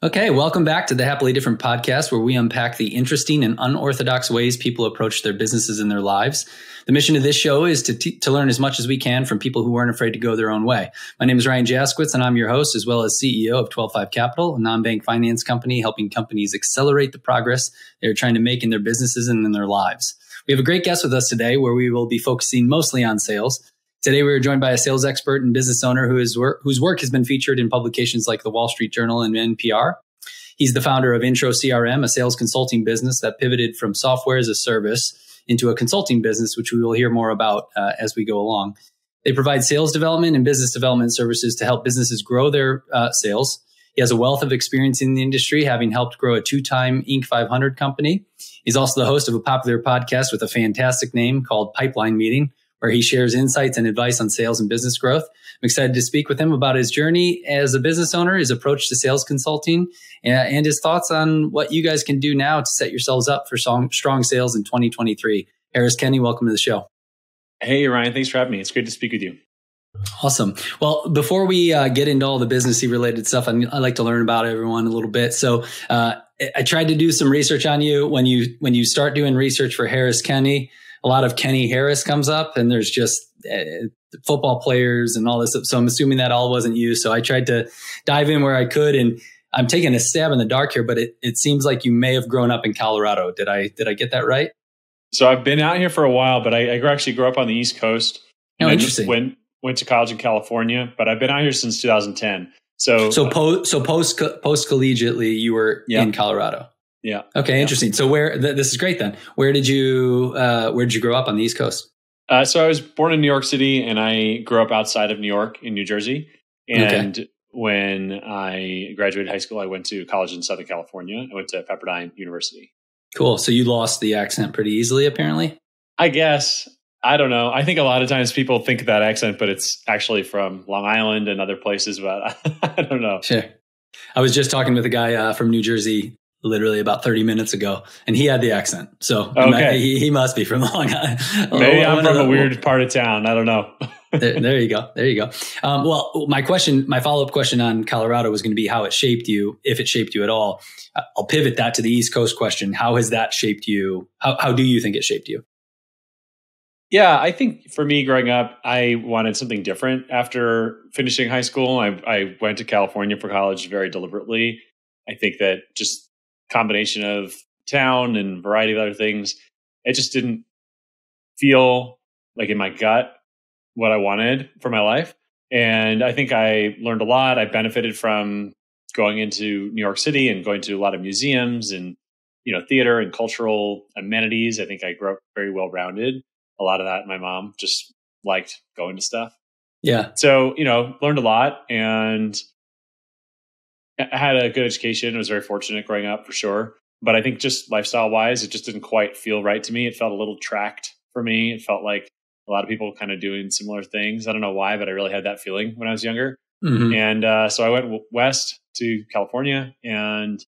Okay, welcome back to the Happily Different podcast, where we unpack the interesting and unorthodox ways people approach their businesses and their lives. The mission of this show is to learn as much as we can from people who aren't afraid to go their own way. My name is Ryan Jaskowitz, and I'm your host, as well as CEO of 12.5 Capital, a non-bank finance company helping companies accelerate the progress they're trying to make in their businesses and in their lives. We have a great guest with us today, where we will be focusing mostly on sales. Today, we are joined by a sales expert and business owner whose work has been featured in publications like the Wall Street Journal and NPR. He's the founder of IntroCRM, a sales consulting business that pivoted from software as a service into a consulting business, which we will hear more about as we go along. They provide sales development and business development services to help businesses grow their sales. He has a wealth of experience in the industry, having helped grow a two-time Inc. 500 company. He's also the host of a popular podcast with a fantastic name called Pipeline Meeting, where he shares insights and advice on sales and business growth. I'm excited to speak with him about his journey as a business owner, his approach to sales consulting, and his thoughts on what you guys can do now to set yourselves up for strong sales in 2023. Harris Kenny, welcome to the show. Hey, Ryan. Thanks for having me. It's great to speak with you. Awesome. Well, before we get into all the businessy related stuff, I like to learn about everyone a little bit. So I tried to do some research on you. When you start doing research for Harris Kenny, a lot of Kenny Harris comes up, and there's just football players and all this stuff. So I'm assuming that all wasn't you. So I tried to dive in where I could, and I'm taking a stab in the dark here, but it seems like you may have grown up in Colorado. Did I get that right? So I've been out here for a while, but I actually grew up on the East Coast. Oh, interesting. Went to college in California, but I've been out here since 2010. So post collegiately, you were in Colorado. Yeah. Okay. Interesting. So this is great then. Where did you grow up on the East Coast? So I was born in New York City, and I grew up outside of New York in New Jersey. And when I graduated high school, I went to college in Southern California. I went to Pepperdine University. Cool. So you lost the accent pretty easily, apparently? I guess. I don't know. I think a lot of times people think that accent, but it's actually from Long Island and other places, but I don't know. Sure. I was just talking with a guy from New Jersey literally about 30 minutes ago, and he had the accent. So he must be from Long Island. Maybe I'm from a weird part of town. I don't know. There you go. Well, my follow-up question on Colorado was going to be how it shaped you, if it shaped you at all. I'll pivot that to the East Coast question. How has that shaped you? How do you think it shaped you? Yeah, I think for me growing up, I wanted something different. After finishing high school, I went to California for college very deliberately. I think that just combination of town and variety of other things, it just didn't feel like in my gut what I wanted for my life. And I think I learned a lot. I benefited from going into New York City and going to a lot of museums and, theater and cultural amenities. I think I grew up very well-rounded. A lot of that, my mom just liked going to stuff. Yeah. So, learned a lot and I had a good education. I was very fortunate growing up for sure. But I think just lifestyle wise, it just didn't quite feel right to me. It felt a little tracked for me. It felt like a lot of people kind of doing similar things. I don't know why, but I really had that feeling when I was younger. Mm-hmm. And so I went west to California, and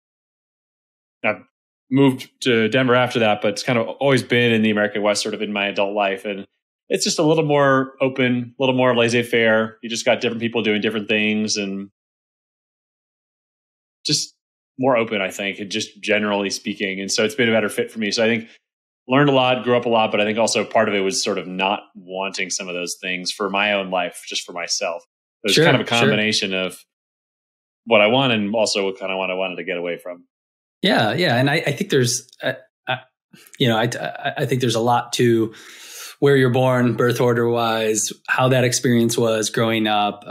I've moved to Denver after that, but it's kind of always been in the American West sort of in my adult life. And it's just a little more open, a little more laissez-faire. You just got different people doing different things and just more open, I think, and just generally speaking. And so it's been a better fit for me. So I think learned a lot, grew up a lot, but I think also part of it was sort of not wanting some of those things for my own life, just for myself. It was kind of a combination of what I want and also what kind of what I wanted to get away from. Yeah. And I think there's, I think there's a lot to where you're born, birth order wise, how that experience was growing up,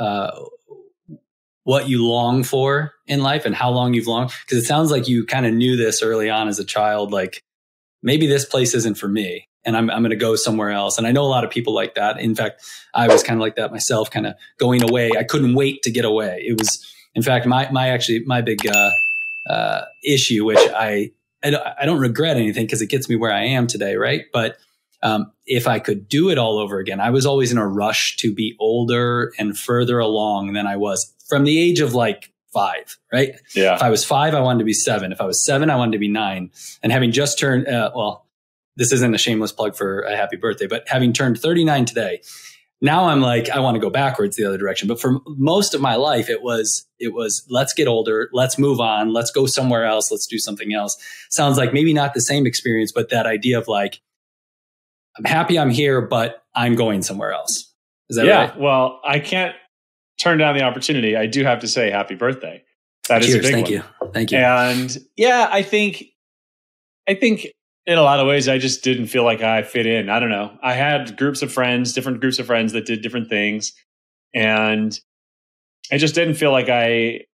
what you long for in life and how long you've longed. Because it sounds like you kind of knew this early on as a child, like maybe this place isn't for me and I'm going to go somewhere else. And I know a lot of people like that. In fact, I was kind of like that myself, kind of going away. I couldn't wait to get away. It was, in fact, my big issue, which I don't regret anything because it gets me where I am today, right? But if I could do it all over again, I was always in a rush to be older and further along than I was from the age of like 5, right? Yeah. If I was 5, I wanted to be 7. If I was 7, I wanted to be 9. And having just turned, this isn't a shameless plug for a happy birthday, but having turned 39 today, now I'm like, I want to go backwards the other direction. But for most of my life, it was, let's get older. Let's move on. Let's go somewhere else. Let's do something else. Sounds like maybe not the same experience, but that idea of like, I'm happy I'm here, but I'm going somewhere else. Is that right? Yeah. Well, I can't turn down the opportunity. I do have to say happy birthday. That is a big one. Thank you. And yeah, I think in a lot of ways, I just didn't feel like I fit in. I don't know. I had different groups of friends that did different things. And I just didn't feel like it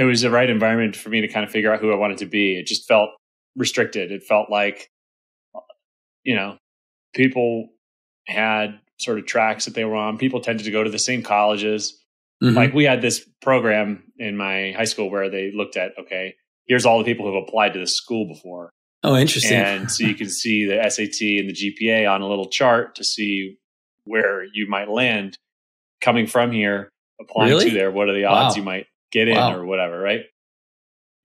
was the right environment for me to kind of figure out who I wanted to be. It just felt restricted. It felt like, people had sort of tracks that they were on. People tended to go to the same colleges. Mm-hmm. Like we had this program in my high school where they looked at, okay, here's all the people who've applied to this school before. Oh, interesting. And so you can see the SAT and the GPA on a little chart to see where you might land coming from here, applying to there. What are the odds you might get in or whatever, right?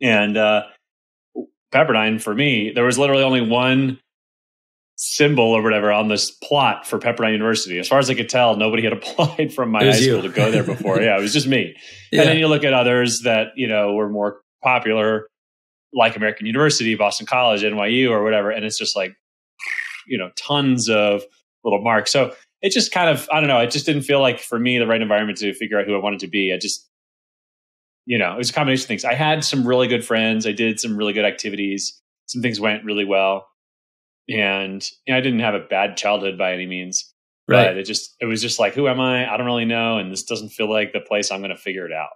And Pepperdine, for me, there was literally only one symbol or whatever on this plot for Pepperdine University. As far as I could tell, nobody had applied from my high school to go there before. Yeah, it was just me. Yeah. And then you look at others that, were more popular, like American University, Boston College, NYU, or whatever. And it's just like, tons of little marks. So it just kind of, I don't know, it just didn't feel like for me the right environment to figure out who I wanted to be. I just, it was a combination of things. I had some really good friends. I did some really good activities. Some things went really well. And I didn't have a bad childhood by any means. Right. But it was just like, who am I? I don't really know. And this doesn't feel like the place I'm going to figure it out.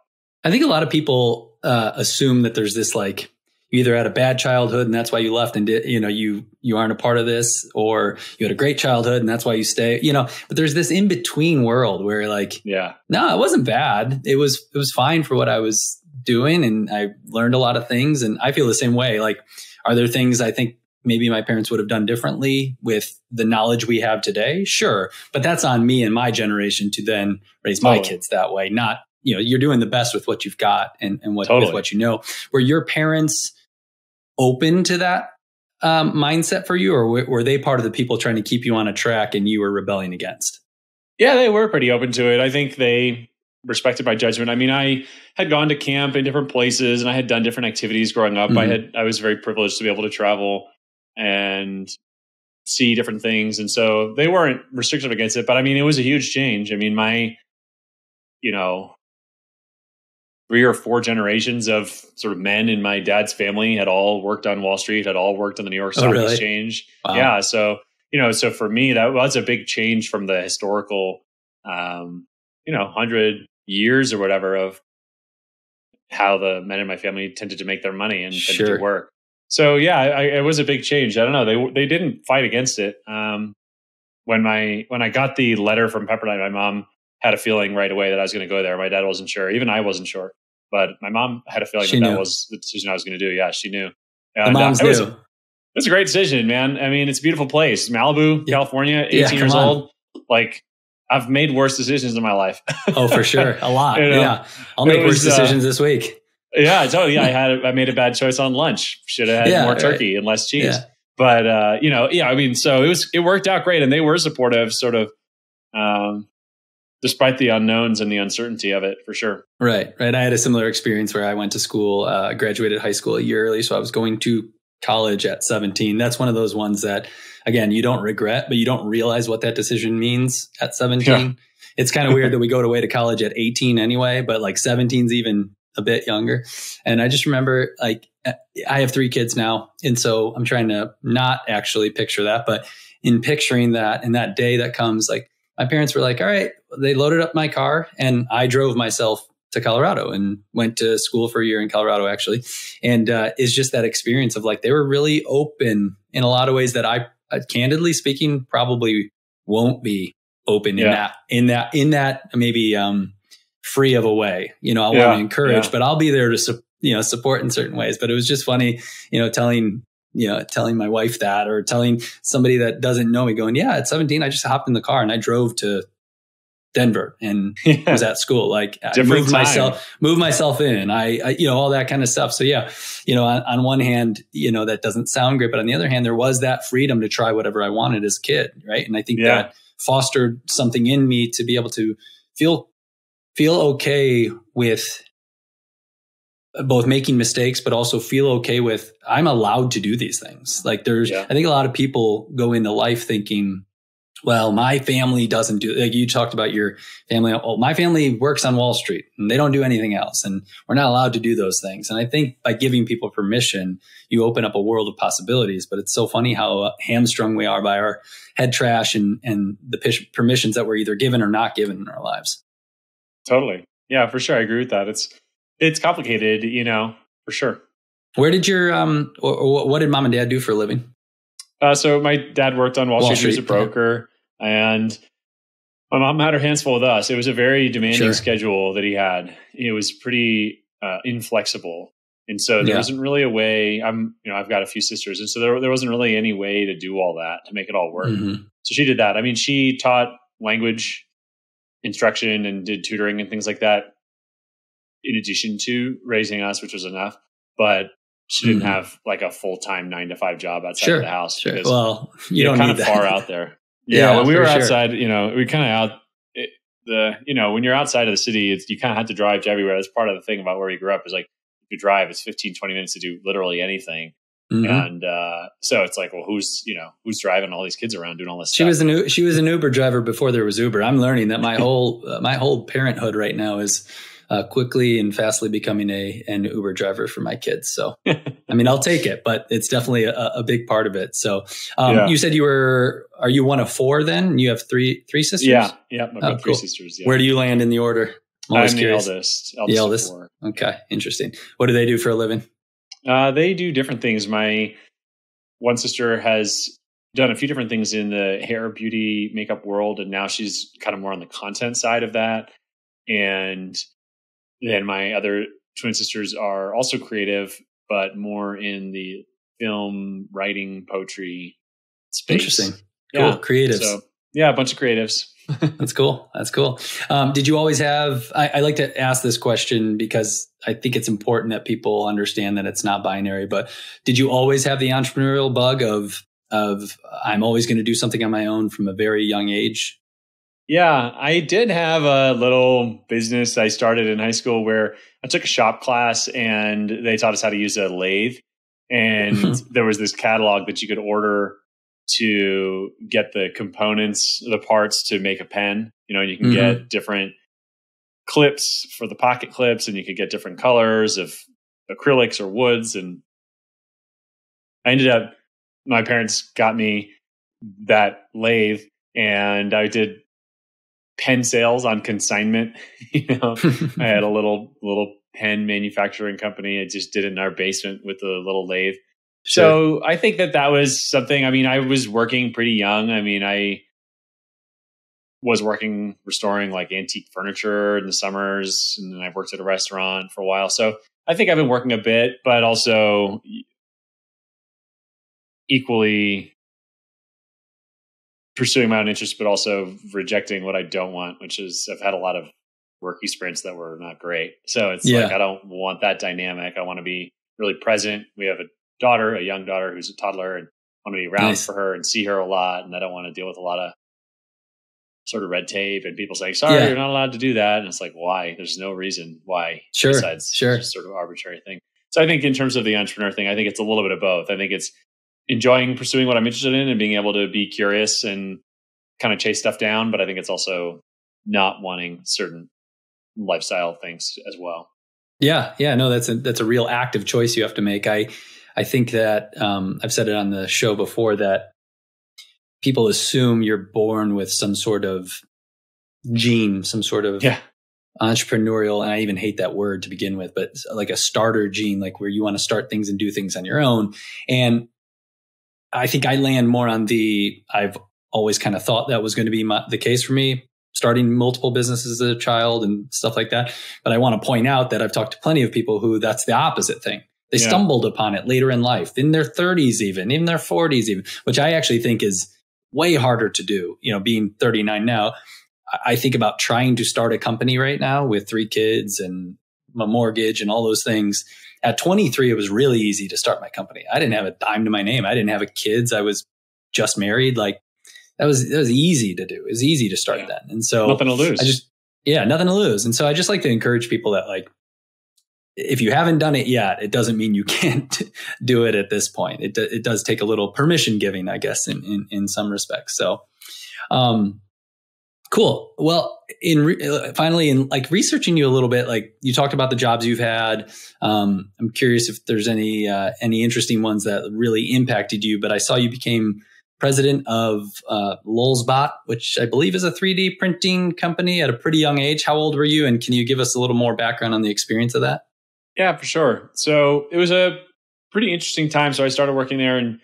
I think a lot of people assume that there's this like, you either had a bad childhood and that's why you left and you aren't a part of this, or you had a great childhood and that's why you stay, but there's this in between world where like, no, it wasn't bad. It was fine for what I was doing. And I learned a lot of things, and I feel the same way. Like, are there things I think maybe my parents would have done differently with the knowledge we have today? Sure. But that's on me and my generation to then raise my kids that way. Not, you're doing the best with what you've got and with what you know. Were your parents open to that mindset for you, or were they part of the people trying to keep you on a track and you were rebelling against? Yeah, they were pretty open to it. I think they respected my judgment. I mean, I had gone to camp in different places and I had done different activities growing up. Mm-hmm. I was very privileged to be able to travel and see different things. And so they weren't restrictive against it, but I mean, it was a huge change. I mean, my, 3 or 4 generations of sort of men in my dad's family had all worked on Wall Street, had all worked on the New York Stock Exchange. Wow. Yeah. So, so for me, that was a big change from the historical, 100 years or whatever of how the men in my family tended to make their money and tended to work. So yeah, it was a big change. I don't know. They didn't fight against it. When I got the letter from Pepperdine, my mom had a feeling right away that I was going to go there. My dad wasn't sure. Even I wasn't sure. But my mom had a feeling that was the decision I was going to do. Yeah, she knew. And the moms knew. It was a great decision, man. I mean, it's a beautiful place. Malibu, California, 18 years old. Like, I've made worse decisions in my life. Oh, for sure. A lot. Yeah. I'll make worse decisions this week. Yeah, totally. Yeah, I made a bad choice on lunch. Should have had more turkey and less cheese. Yeah. But I mean, so it worked out great, and they were supportive, sort of, despite the unknowns and the uncertainty of it, for sure. Right. I had a similar experience where I went to school, graduated high school a year early, so I was going to college at 17. That's one of those ones that, again, you don't regret, but you don't realize what that decision means at 17. Yeah. It's kind of weird that we go away to college at 18 anyway, but like 17's even a bit younger. And I just remember, like, I have 3 kids now. And so I'm trying to not actually picture that, but in picturing that and that day that comes, like, my parents were like, all right, they loaded up my car and I drove myself to Colorado and went to school for a year in Colorado, actually. And it's just that experience of like, they were really open in a lot of ways that I candidly speaking, probably won't be open in that maybe free of a way. I want to encourage, but I'll be there to support in certain ways. But it was just funny, telling my wife that, or telling somebody that doesn't know me, going, at 17, I just hopped in the car and I drove to Denver and was at school. Like, I moved myself in, I all that kind of stuff. So on one hand, that doesn't sound great, but on the other hand, there was that freedom to try whatever I wanted as a kid. Right. And I think that fostered something in me to be able to feel okay with both making mistakes, but also feel okay with I'm allowed to do these things. Like I think a lot of people go into life thinking, well, my family doesn't do, like you talked about your family. Oh, my family works on Wall Street and they don't do anything else. And we're not allowed to do those things. And I think by giving people permission, you open up a world of possibilities. But it's so funny how hamstrung we are by our head trash and the permissions that we're either given or not given in our lives. Totally. Yeah, for sure. I agree with that. It's complicated, for sure. Where did your, what did mom and dad do for a living? So my dad worked on Wall Street. He was a broker, and my mom had her hands full with us. It was a very demanding schedule that he had. It was pretty inflexible. And so there wasn't really a way. I've got a few sisters. And so there wasn't really any way to do all that, to make it all work. Mm-hmm. So she did that. I mean, she taught language instruction and did tutoring and things like that, in addition to raising us, which was enough. But she didn't have like a full-time 9-to-5 job outside of the house. Sure. Well, you don't kind need of far out there. Yeah. When we were outside, we kind of when you're outside of the city, you kind of have to drive to everywhere. That's part of the thing about where we grew up is like, if you drive, it's 15, 20 minutes to do literally anything. Mm-hmm. And so it's like, well, who's driving all these kids around doing all this stuff? She was an Uber driver before there was Uber. I'm learning that my whole parenthood right now is quickly and fastly becoming an Uber driver for my kids. So, I mean, I'll take it, but it's definitely a big part of it. So, you said are you one of four then? You have three sisters? Yeah. I've got three sisters. Yeah. Where do you land in the order? I'm the eldest. The eldest? Of four. Okay. Interesting. What do they do for a living? They do different things. My one sister has done a few different things in the hair, beauty, makeup world, and now she's kind of more on the content side of that. And then my other twin sisters are also creative, but more in the film, writing, poetry space. Interesting. Cool. Creatives. So, a bunch of creatives. That's cool. Did you always have, I like to ask this question because I think it's important that people understand that it's not binary, but did you always have the entrepreneurial bug of I'm always going to do something on my own from a very young age? Yeah, I did have a little business I started in high school where I took a shop class and they taught us how to use a lathe. And there was this catalog that you could order to get the components, the parts to make a pen. You can get different clips for the pocket clips, and you could get different colors of acrylics or woods. And my parents got me that lathe, and I did pen sales on consignment. I had a little pen manufacturing company. I just did it in our basement with a little lathe. Sure. So I think that was something. I mean, I was working pretty young. I mean, I was working restoring like antique furniture in the summers, and then I worked at a restaurant for a while. So I think I've been working a bit, but also equally pursuing my own interests, but also rejecting what I don't want, which is I've had a lot of work experience that were not great. So it's like, I don't want that dynamic. I want to be really present. We have a young daughter who's a toddler, and I want to be around for her and see her a lot. And I don't want to deal with a lot of sort of red tape and people saying, sorry, you're not allowed to do that. And it's like, why? There's no reason why besides just sort of arbitrary thing. So I think in terms of the entrepreneur thing, I think it's a little bit of both. I think it's enjoying pursuing what I'm interested in and being able to be curious and kind of chase stuff down. But I think it's also not wanting certain lifestyle things as well. Yeah. No, that's a real active choice you have to make. I think that I've said it on the show before that people assume you're born with some sort of gene, some sort of entrepreneurial, and I even hate that word to begin with, but like a starter gene, like where you want to start things and do things on your own. And I think I land more on I've always kind of thought that was going to be the case for me, starting multiple businesses as a child and stuff like that. But I want to point out that I've talked to plenty of people who that's the opposite thing. They stumbled upon it later in life, in their 30s, even their 40s, even, which I actually think is way harder to do. Being 39 now, I think about trying to start a company right now with 3 kids and a mortgage and all those things. At 23, it was really easy to start my company. I didn't have a dime to my name. I didn't have kids. I was just married. Like that was easy to do. It was easy to start then. And so nothing to lose. Nothing to lose. And so I just like to encourage people that like, if you haven't done it yet, it doesn't mean you can't do it at this point. It does take a little permission giving, I guess, in some respects. So, cool. Well, finally, in like researching you a little bit, like you talked about the jobs you've had. I'm curious if there's any interesting ones that really impacted you. But I saw you became president of Lulzbot, which I believe is a 3D printing company at a pretty young age. How old were you? And can you give us a little more background on the experience of that? Yeah, for sure. So it was a pretty interesting time. So I started working there in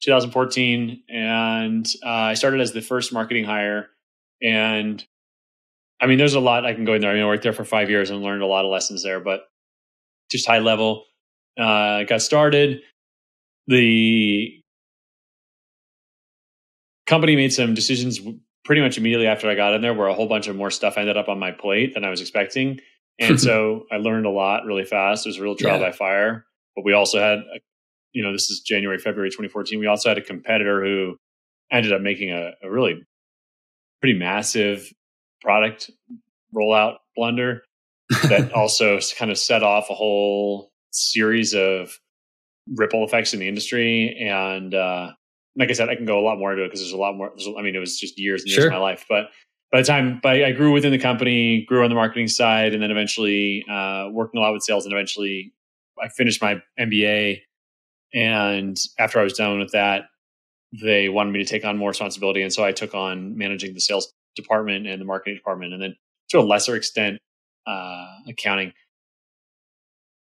2014, and I started as the first marketing hire. And I mean, there's a lot I can go in there. I worked there for 5 years and learned a lot of lessons there, but just high level. Got started. The company made some decisions pretty much immediately after I got in there, where a whole bunch of more stuff ended up on my plate than I was expecting. And so I learned a lot really fast. It was a real trial by fire. But we also had, this is January, February 2014. We also had a competitor who ended up making a really pretty massive product rollout blunder that also kind of set off a whole series of ripple effects in the industry. And like I said, I can go a lot more into it because there's a lot more. It was just years and years of my life. But by the time I grew within the company, grew on the marketing side, and then eventually working a lot with sales, and eventually I finished my MBA. And after I was done with that, they wanted me to take on more responsibility. And so I took on managing the sales department and the marketing department, and then to a lesser extent, accounting.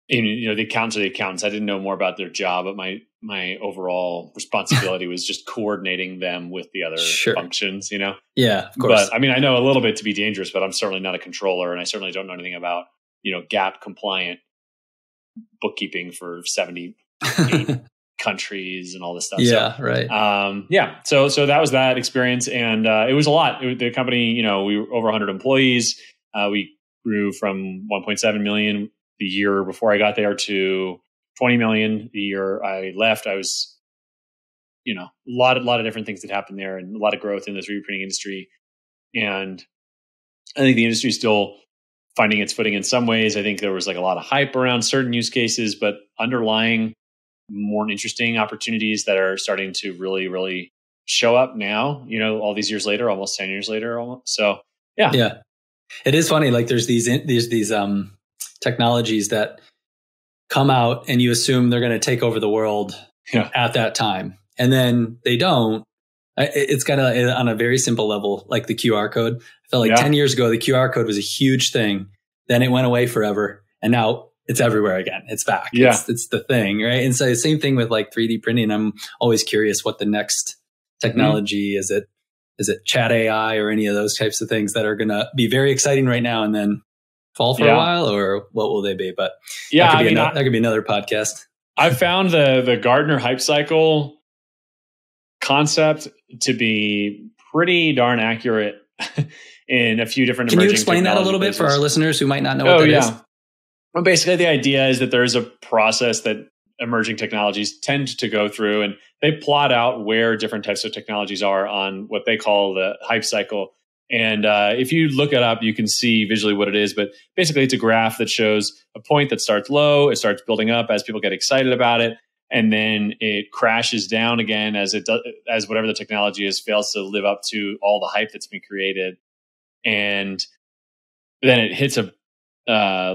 And, the accountants are the accountants. I didn't know more about their job, but my overall responsibility was just coordinating them with the other functions, Yeah, of course. But I know a little bit to be dangerous, but I'm certainly not a controller, and I certainly don't know anything about, GAAP compliant bookkeeping for 78 countries and all this stuff. Yeah, right. So that was that experience, and it was a lot. The company, we were over 100 employees. We grew from 1.7 million the year before I got there to 20 million the year I left. I was, a lot of different things that happened there, and a lot of growth in the 3D printing industry. And I think the industry is still finding its footing in some ways. I think there was like a lot of hype around certain use cases, but underlying more interesting opportunities that are starting to really, really show up now, all these years later, almost 10 years later. So, yeah. Yeah. It is funny. Like there's these technologies that come out and you assume they're going to take over the world at that time. And then they don't. It's kind of on a very simple level, like the QR code. I felt like 10 years ago, the QR code was a huge thing. Then it went away forever. And now it's everywhere again. It's back. Yeah. It's the thing, right? And so the same thing with like 3D printing. I'm always curious what the next technology is. Is it chat AI or any of those types of things that are going to be very exciting right now and then fall for a while, or what will they be? But that could be another podcast. I found the Gartner hype cycle concept to be pretty darn accurate in a few different emerging technology. Can you explain that a little bit for our listeners who might not know what that is? Well, basically, the idea is that there is a process that emerging technologies tend to go through, and they plot out where different types of technologies are on what they call the hype cycle. And if you look it up, you can see visually what it is. But basically, it's a graph that shows a point that starts low, it starts building up as people get excited about it, and then it crashes down again as whatever the technology is fails to live up to all the hype that's been created, and then it hits a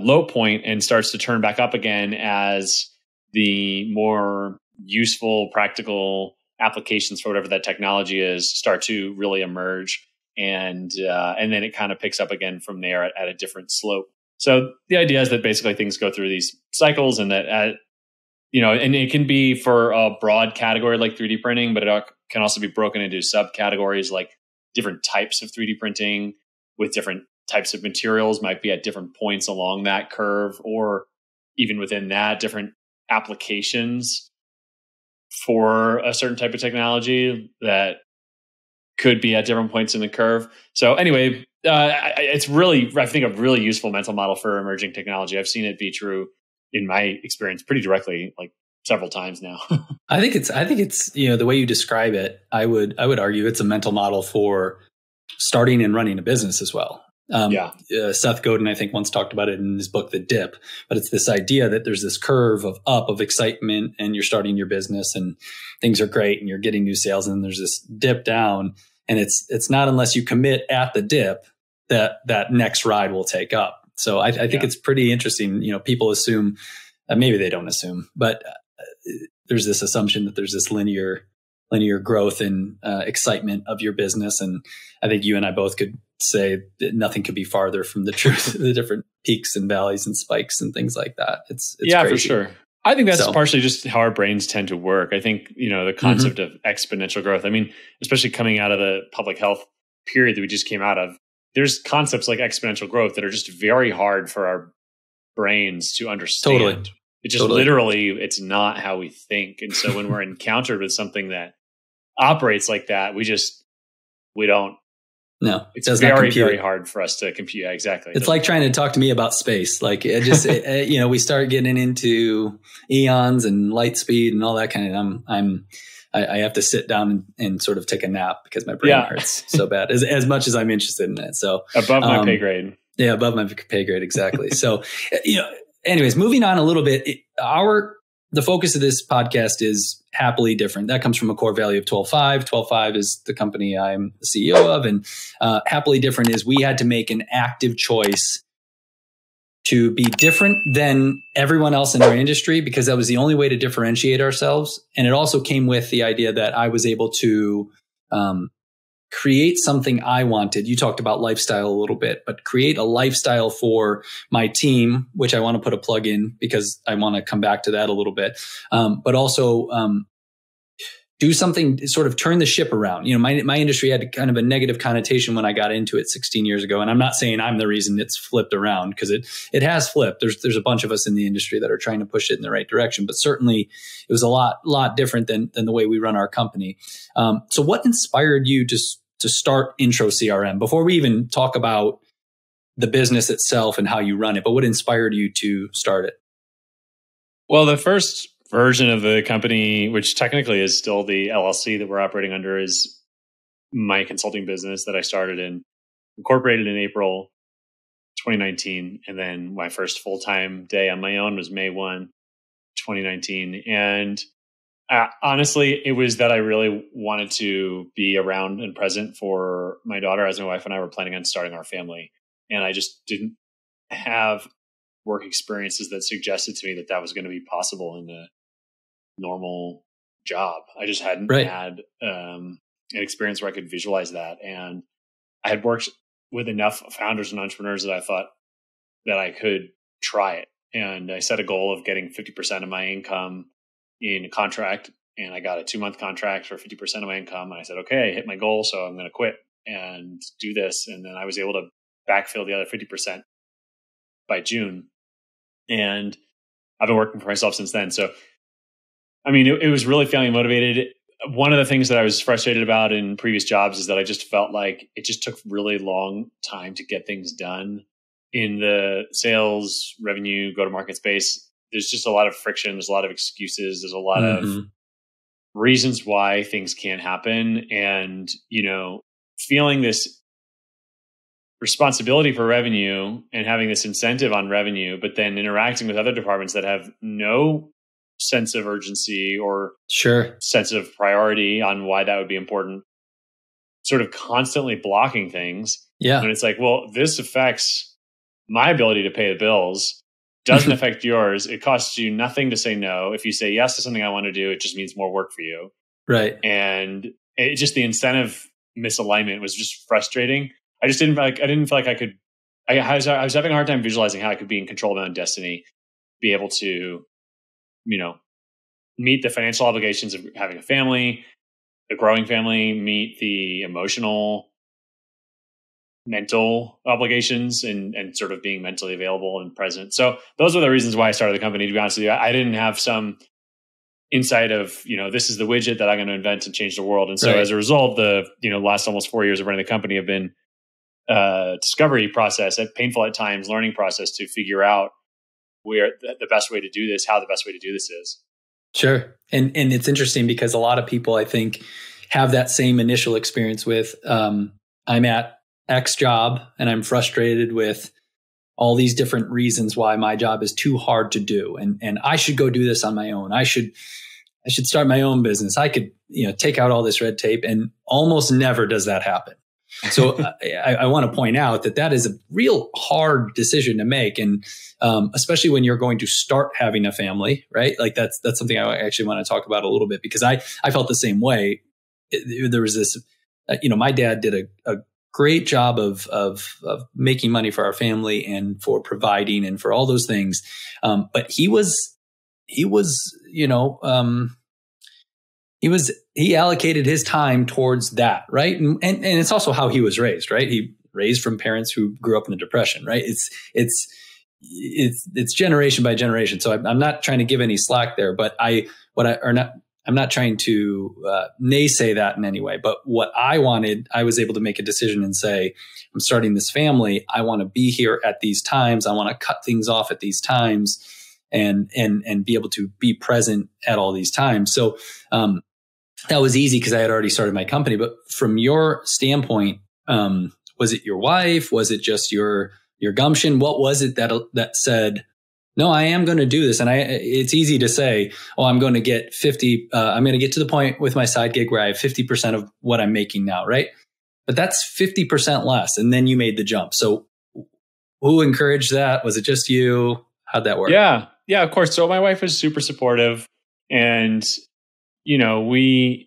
low point and starts to turn back up again as the more useful, practical applications for whatever that technology is start to really emerge. And then it kind of picks up again from there at a different slope. So the idea is that basically things go through these cycles, and that, and it can be for a broad category like 3D printing, but it can also be broken into subcategories like different types of 3D printing with different types of materials might be at different points along that curve, or even within that, different applications for a certain type of technology that could be at different points in the curve. So anyway, it's really, I think, a really useful mental model for emerging technology. I've seen it be true in my experience pretty directly, like several times now. I think it's, the way you describe it, I would argue it's a mental model for starting and running a business as well. Seth Godin, I think, once talked about it in his book, The Dip, but it's this idea that there's this curve of excitement, and you're starting your business and things are great and you're getting new sales, and there's this dip down, and it's not unless you commit at the dip that next ride will take up. So I think it's pretty interesting. People assume, maybe they don't assume, but there's this assumption that there's this linear growth and excitement of your business. And I think you and I both could say that nothing could be farther from the truth. The different peaks and valleys and spikes and things like that. It's crazy. For sure. I think that's partially just how our brains tend to work. I think, the concept of exponential growth, I mean, especially coming out of the public health period that we just came out of, there's concepts like exponential growth that are just very hard for our brains to understand. Totally. It just literally, it's not how we think. And so when we're encountered with something that operates like that, we don't. No, it's very, very hard for us to compute. Yeah, exactly. It's like trying to talk to me about space. Like it just, we start getting into eons and light speed and all that kind of, I have to sit down and sort of take a nap because my brain hurts so bad as much as I'm interested in it. So above my pay grade. Yeah. Above my pay grade. Exactly. So, anyways, moving on a little bit, the focus of this podcast is happily different. That comes from a core value of 12.5. 12.5 is the company I'm the CEO of. And happily different is we had to make an active choice to be different than everyone else in our industry, because that was the only way to differentiate ourselves. And it also came with the idea that I was able to create something I wanted. You talked about lifestyle a little bit, but create a lifestyle for my team, which I want to put a plug in because I want to come back to that a little bit. But also do something, sort of turn the ship around. My industry had kind of a negative connotation when I got into it 16 years ago. And I'm not saying I'm the reason it's flipped around, because it has flipped. There's a bunch of us in the industry that are trying to push it in the right direction, but certainly it was a lot different than the way we run our company. So what inspired you to start IntroCRM, before we even talk about the business itself and how you run it, but what inspired you to start it? Well, the first version of the company, which technically is still the LLC that we're operating under, is my consulting business that I started and incorporated in April 2019. And then my first full-time day on my own was May 1, 2019. And honestly, it was that I really wanted to be around and present for my daughter, as my wife and I were planning on starting our family. And I just didn't have work experiences that suggested to me that was going to be possible in a normal job. I just hadn't had an experience where I could visualize that. And I had worked with enough founders and entrepreneurs that I thought that I could try it. And I set a goal of getting 50% of my income in a contract, and I got a 2-month contract for 50% of my income. And I said, okay, I hit my goal, so I'm going to quit and do this. And then I was able to backfill the other 50% by June. And I've been working for myself since then. So, I mean, it was really feeling motivated. One of the things that I was frustrated about in previous jobs is that I just felt like it just took really long time to get things done in the sales, revenue, go-to-market space. There's just a lot of friction. There's a lot of excuses. There's a lot of reasons why things can't happen. And, feeling this responsibility for revenue and having this incentive on revenue, but then interacting with other departments that have no sense of urgency or sense of priority on why that would be important, sort of constantly blocking things. Yeah. And it's like, well, this affects my ability to pay the bills. Doesn't affect yours. It costs you nothing to say no. If you say yes to something I want to do, it just means more work for you. Right. And it just, the incentive misalignment was just frustrating. I didn't feel like I could, I was having a hard time visualizing how I could be in control of my own destiny, be able to, meet the financial obligations of having a family, a growing family, meet the emotional, mental obligations and sort of being mentally available and present. So those are the reasons why I started the company. To be honest with you, I didn't have some insight of, this is the widget that I'm going to invent and change the world. And so as a result, the, last almost 4 years of running the company have been a discovery process, a painful at times learning process to figure out where the best way to do this, how the best way to do this is. Sure. And it's interesting because a lot of people, I think, have that same initial experience with, I'm at X job and I'm frustrated with all these different reasons why my job is too hard to do. And I should go do this on my own. I should start my own business. I could, take out all this red tape, and almost never does that happen. So I want to point out that is a real hard decision to make. And especially when you're going to start having a family, right? Like that's something I actually want to talk about a little bit, because I felt the same way. There was this, my dad did a great job of making money for our family and for providing and for all those things. But he allocated his time towards that, right? And it's also how he was raised, right? He raised from parents who grew up in the Depression, right? It's generation by generation. So I'm not trying to give any slack there, but I'm not trying to naysay that in any way. But what I wanted, I was able to make a decision and say, I'm starting this family. I want to be here at these times. I want to cut things off at these times and be able to be present at all these times. So, that was easy because I had already started my company. But from your standpoint, was it your wife? Was it just your gumption? What was it that said, no, I am going to do this? And it's easy to say, oh, I'm going to get 50. I'm going to get to the point with my side gig where I have 50% of what I'm making now, right? But that's 50% less. And then you made the jump. So who encouraged that? Was it just you? How'd that work? Yeah, of course. So my wife was super supportive, and she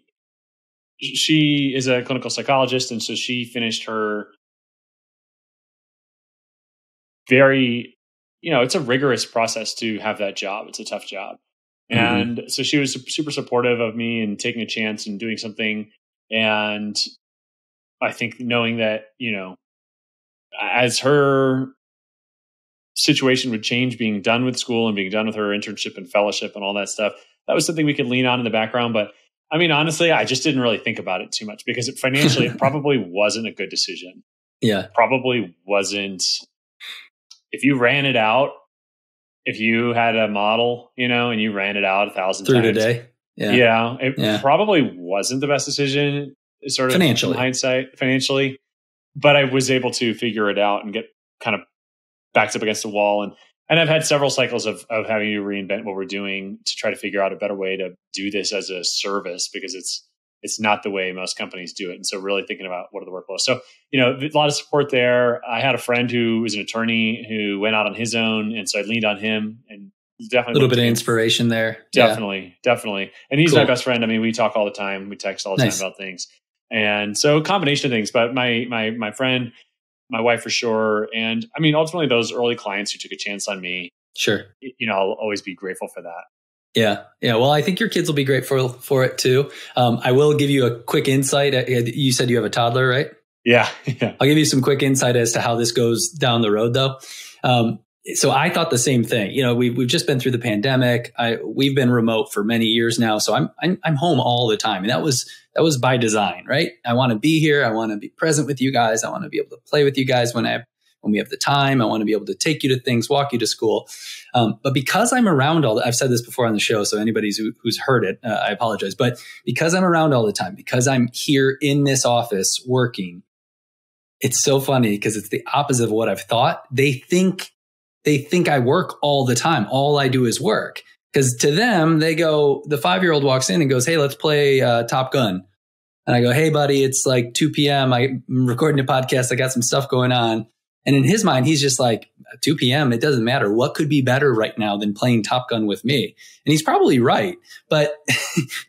is a clinical psychologist. And so she finished her very, it's a rigorous process to have that job. It's a tough job. Mm-hmm. And so she was super supportive of me and taking a chance and doing something. And I think knowing that, as her situation would change, being done with school and being done with her internship and fellowship and all that stuff, that was something we could lean on in the background. But I mean, honestly, I just didn't really think about it too much because financially, it probably wasn't a good decision. Yeah. Probably wasn't. If you ran it out, if you had a model, and you ran it out 1,000 times. Through today. Yeah. It probably wasn't the best decision, sort of financially. In hindsight, financially. But I was able to figure it out and get kind of backed up against the wall. And I've had several cycles of having to reinvent what we're doing to try to figure out a better way to do this as a service, because it's not the way most companies do it. And so really thinking about what are the workflows. So, a lot of support there. I had a friend who was an attorney who went out on his own. And so I leaned on him, and definitely a little bit of inspiration there. Definitely. And he's my best friend. I mean, we talk all the time. We text all the time about things. And so a combination of things, but my friend, my wife for sure. And I mean, ultimately those early clients who took a chance on me, sure. I'll always be grateful for that. Yeah. Well, I think your kids will be grateful for it too. I will give you a quick insight. You said you have a toddler, right? Yeah. I'll give you some quick insight as to how this goes down the road though. So I thought the same thing. We've just been through the pandemic. We've been remote for many years now. So I'm home all the time. And that was by design, right? I want to be here. I want to be present with you guys. I want to be able to play with you guys when we have the time. I want to be able to take you to things, walk you to school. But because I'm around I've said this before on the show, so anybody who's heard it, I apologize. But because I'm around all the time, because I'm here in this office working, it's so funny because it's the opposite of what I've thought. They think I work all the time. All I do is work. Because to them, the 5-year-old walks in and goes, hey, let's play Top Gun. And I go, hey, buddy, it's like 2 p.m. I'm recording a podcast. I got some stuff going on. And in his mind, he's just like, 2 p.m., it doesn't matter. What could be better right now than playing Top Gun with me? And he's probably right. But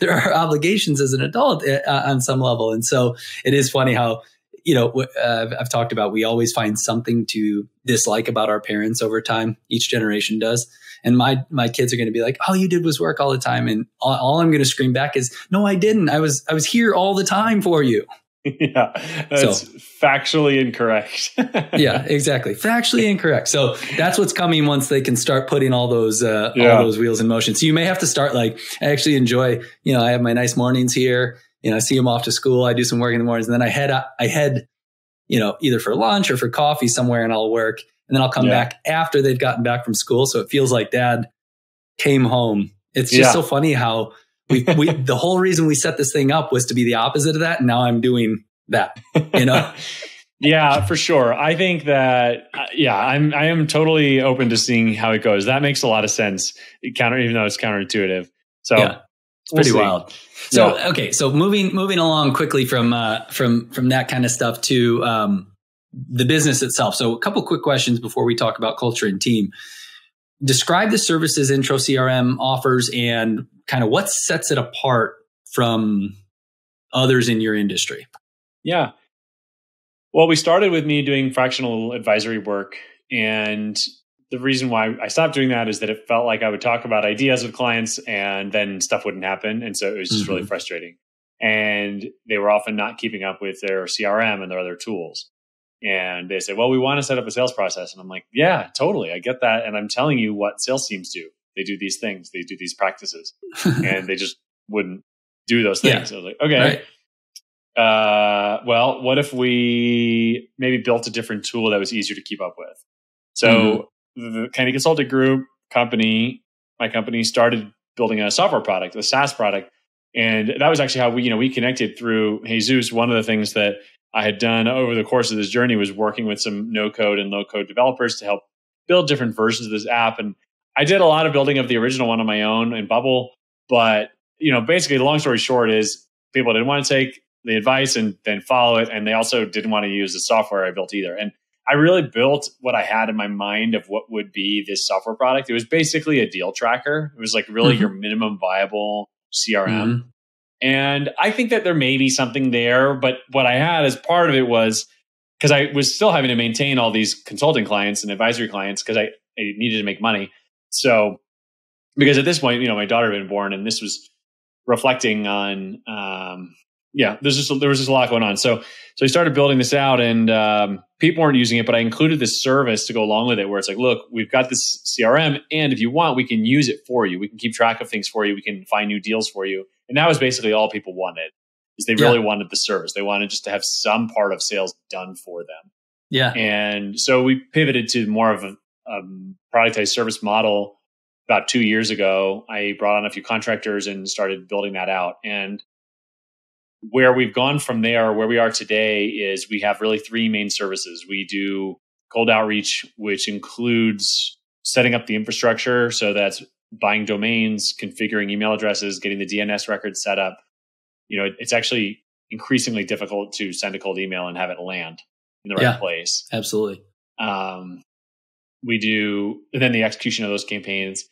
there are obligations as an adult on some level. And so it is funny how, I've talked about, we always find something to dislike about our parents over time. Each generation does. And my kids are going to be like, all you did was work all the time. And all I'm going to scream back is, no, I didn't. I was here all the time for you. Yeah, that's factually incorrect. Yeah, exactly. Factually incorrect. So that's what's coming once they can start putting all those wheels in motion. So you may have to start I actually enjoy, I have my nice mornings here. I see them off to school. I do some work in the mornings, and then I head, either for lunch or for coffee somewhere, and I'll work. And then I'll come back after they've gotten back from school. So it feels like dad came home It's just so funny how we the whole reason we set this thing up was to be the opposite of that. And now I'm doing that, you know? Yeah, for sure. I think that, I am totally open to seeing how it goes. That makes a lot of sense. Even though it's counterintuitive. So yeah, it's pretty wild. So, okay. So moving along quickly from that kind of stuff to, the business itself. So a couple quick questions before we talk about culture and team. Describe the services IntroCRM offers and kind of what sets it apart from others in your industry. Yeah. Well, we started with me doing fractional advisory work. And the reason why I stopped doing that is that it felt like I would talk about ideas with clients and then stuff wouldn't happen. And so it was just really frustrating. And they were often not keeping up with their CRM and their other tools. And they said, well, we want to set up a sales process. And I'm like, yeah, totally. I get that. And I'm telling you what sales teams do. They do these things. They do these practices. And they just wouldn't do those things. So I was like, okay. Right. Well, what if we maybe built a different tool that was easier to keep up with? So the kind of consulting group my company started building a software product, a SaaS product. And that was actually how we connected through Jesus. One of the things that I had done over the course of this journey was working with some no-code and low-code developers to help build different versions of this app. And I did a lot of building of the original one on my own in Bubble. But, basically the long story short is people didn't want to take the advice and then follow it. And they also didn't want to use the software I built either. And I really built what I had in my mind of what would be this software product. It was basically a deal tracker. It was like really your minimum viable CRM. And I think that there may be something there, but what I had as part of it was because I was still having to maintain all these consulting clients and advisory clients because I needed to make money. So, because at this point, my daughter had been born, and this was reflecting on, there was just a lot going on. So I started building this out, and people weren't using it, but I included this service to go along with it, where it's like, look, we've got this CRM, and if you want, we can use it for you. We can keep track of things for you. We can find new deals for you. And that was basically all people wanted, is they really wanted the service. They wanted just to have some part of sales done for them. Yeah. And so we pivoted to more of a productized service model about 2 years ago. I brought on a few contractors and started building that out. And where we've gone from there, where we are today, is we have really three main services. We do cold outreach, which includes setting up the infrastructure. So that's buying domains, configuring email addresses, getting the DNS records set up. It's actually increasingly difficult to send a cold email and have it land in the right place. Absolutely. We do then the execution of those campaigns.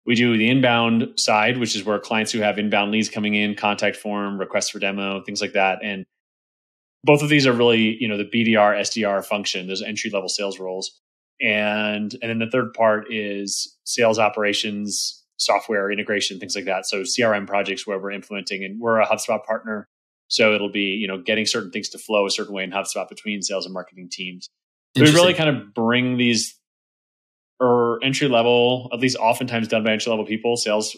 We do the inbound side, which is where clients who have inbound leads coming in, contact form, requests for demo, things like that. And both of these are really, the BDR, SDR function, those entry-level sales roles. And then the third part is sales operations, software integration, things like that. So CRM projects where we're implementing, and we're a HubSpot partner. So it'll be, getting certain things to flow a certain way in HubSpot between sales and marketing teams. So we really kind of bring these entry level, at least oftentimes done by entry level people, sales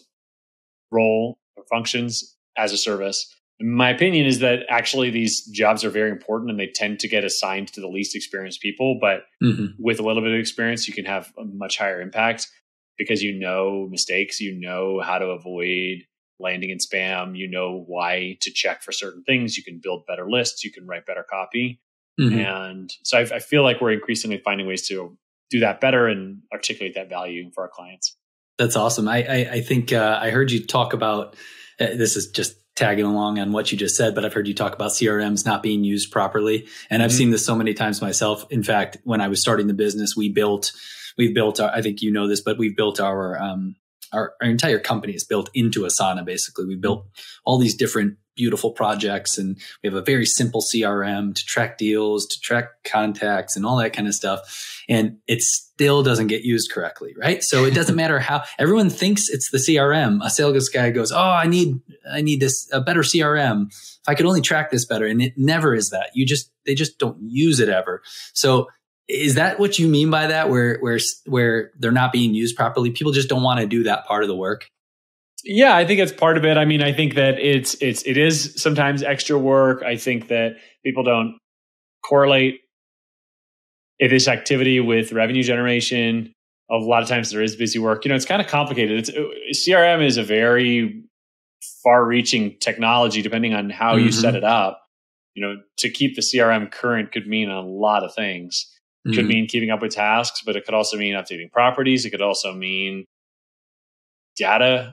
role or functions as a service. My opinion is that actually these jobs are very important, and they tend to get assigned to the least experienced people. But with a little bit of experience, you can have a much higher impact because mistakes, how to avoid landing in spam, why to check for certain things. You can build better lists, you can write better copy. And so I feel like we're increasingly finding ways to do that better and articulate that value for our clients. That's awesome. I think I heard you talk about, this is just tagging along on what you just said, but I've heard you talk about CRMs not being used properly. And I've seen this so many times myself. In fact, when I was starting the business, we've built our, I think this, but we've built our entire company is built into Asana. Basically, we built all these different beautiful projects, and we have a very simple CRM to track deals, to track contacts, and all that kind of stuff. And it still doesn't get used correctly, right? So it doesn't matter how everyone thinks it's the CRM. A sales guy goes, "Oh, I need a better CRM. If I could only track this better," and it never is that. They just don't use it ever. So is that what you mean by that? Where they're not being used properly? People just don't want to do that part of the work. Yeah, I think it's part of it. I mean, I think that it is sometimes extra work. I think that people don't correlate this activity with revenue generation. A lot of times there is busy work. It's kind of complicated. CRM is a very far-reaching technology, depending on how you set it up. To keep the CRM current could mean a lot of things. It could mean keeping up with tasks, but it could also mean updating properties. It could also mean data,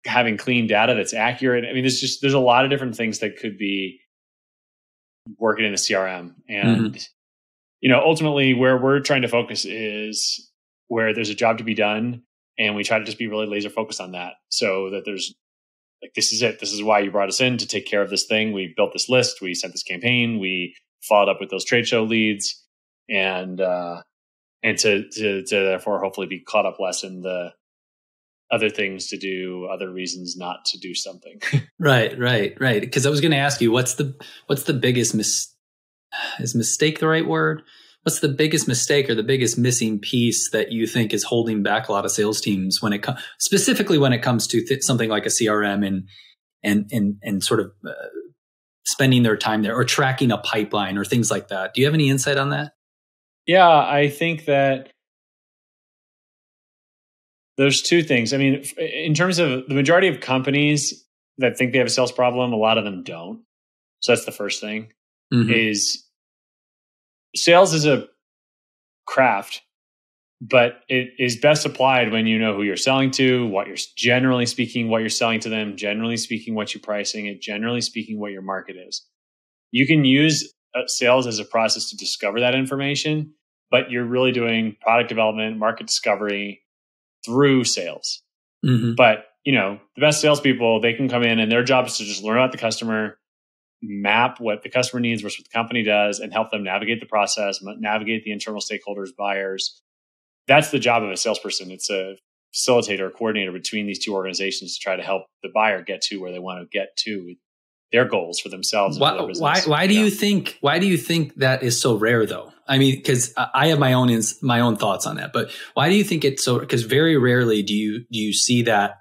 having clean data that's accurate. I mean, there's a lot of different things that could be working in the CRM. And, ultimately where we're trying to focus is where there's a job to be done. And we try to just be really laser focused on that, so that there's this is it. This is why you brought us in, to take care of this thing. We built this list. We sent this campaign. We followed up with those trade show leads, and to therefore hopefully be caught up less in the other things to do, other reasons not to do something. Right. Because I was going to ask you, what's the biggest is mistake the right word? What's the biggest mistake or the biggest missing piece that you think is holding back a lot of sales teams specifically when it comes to something like a CRM and sort of spending their time there, or tracking a pipeline or things like that? Do you have any insight on that? Yeah, I think that there's two things. I mean, in terms of the majority of companies that think they have a sales problem, a lot of them don't. So that's the first thing. Is sales is a craft, but it is best applied when you know who you're selling to, what you're generally speaking, what you're selling to them, generally speaking, what you're pricing it, generally speaking, what your market is. You can use sales as a process to discover that information, but you're really doing product development, market discovery through sales. But, the best salespeople, they can come in and their job is to just learn about the customer, map what the customer needs versus what the company does, and help them navigate the process, navigate the internal stakeholders, buyers. That's the job of a salesperson. It's a facilitator, a coordinator between these two organizations to try to help the buyer get to where they want to get to their goals for themselves. And for their business. Why do you think that is so rare though? I mean, because I have my own thoughts on that, but why do you think it's so? Because very rarely do you see that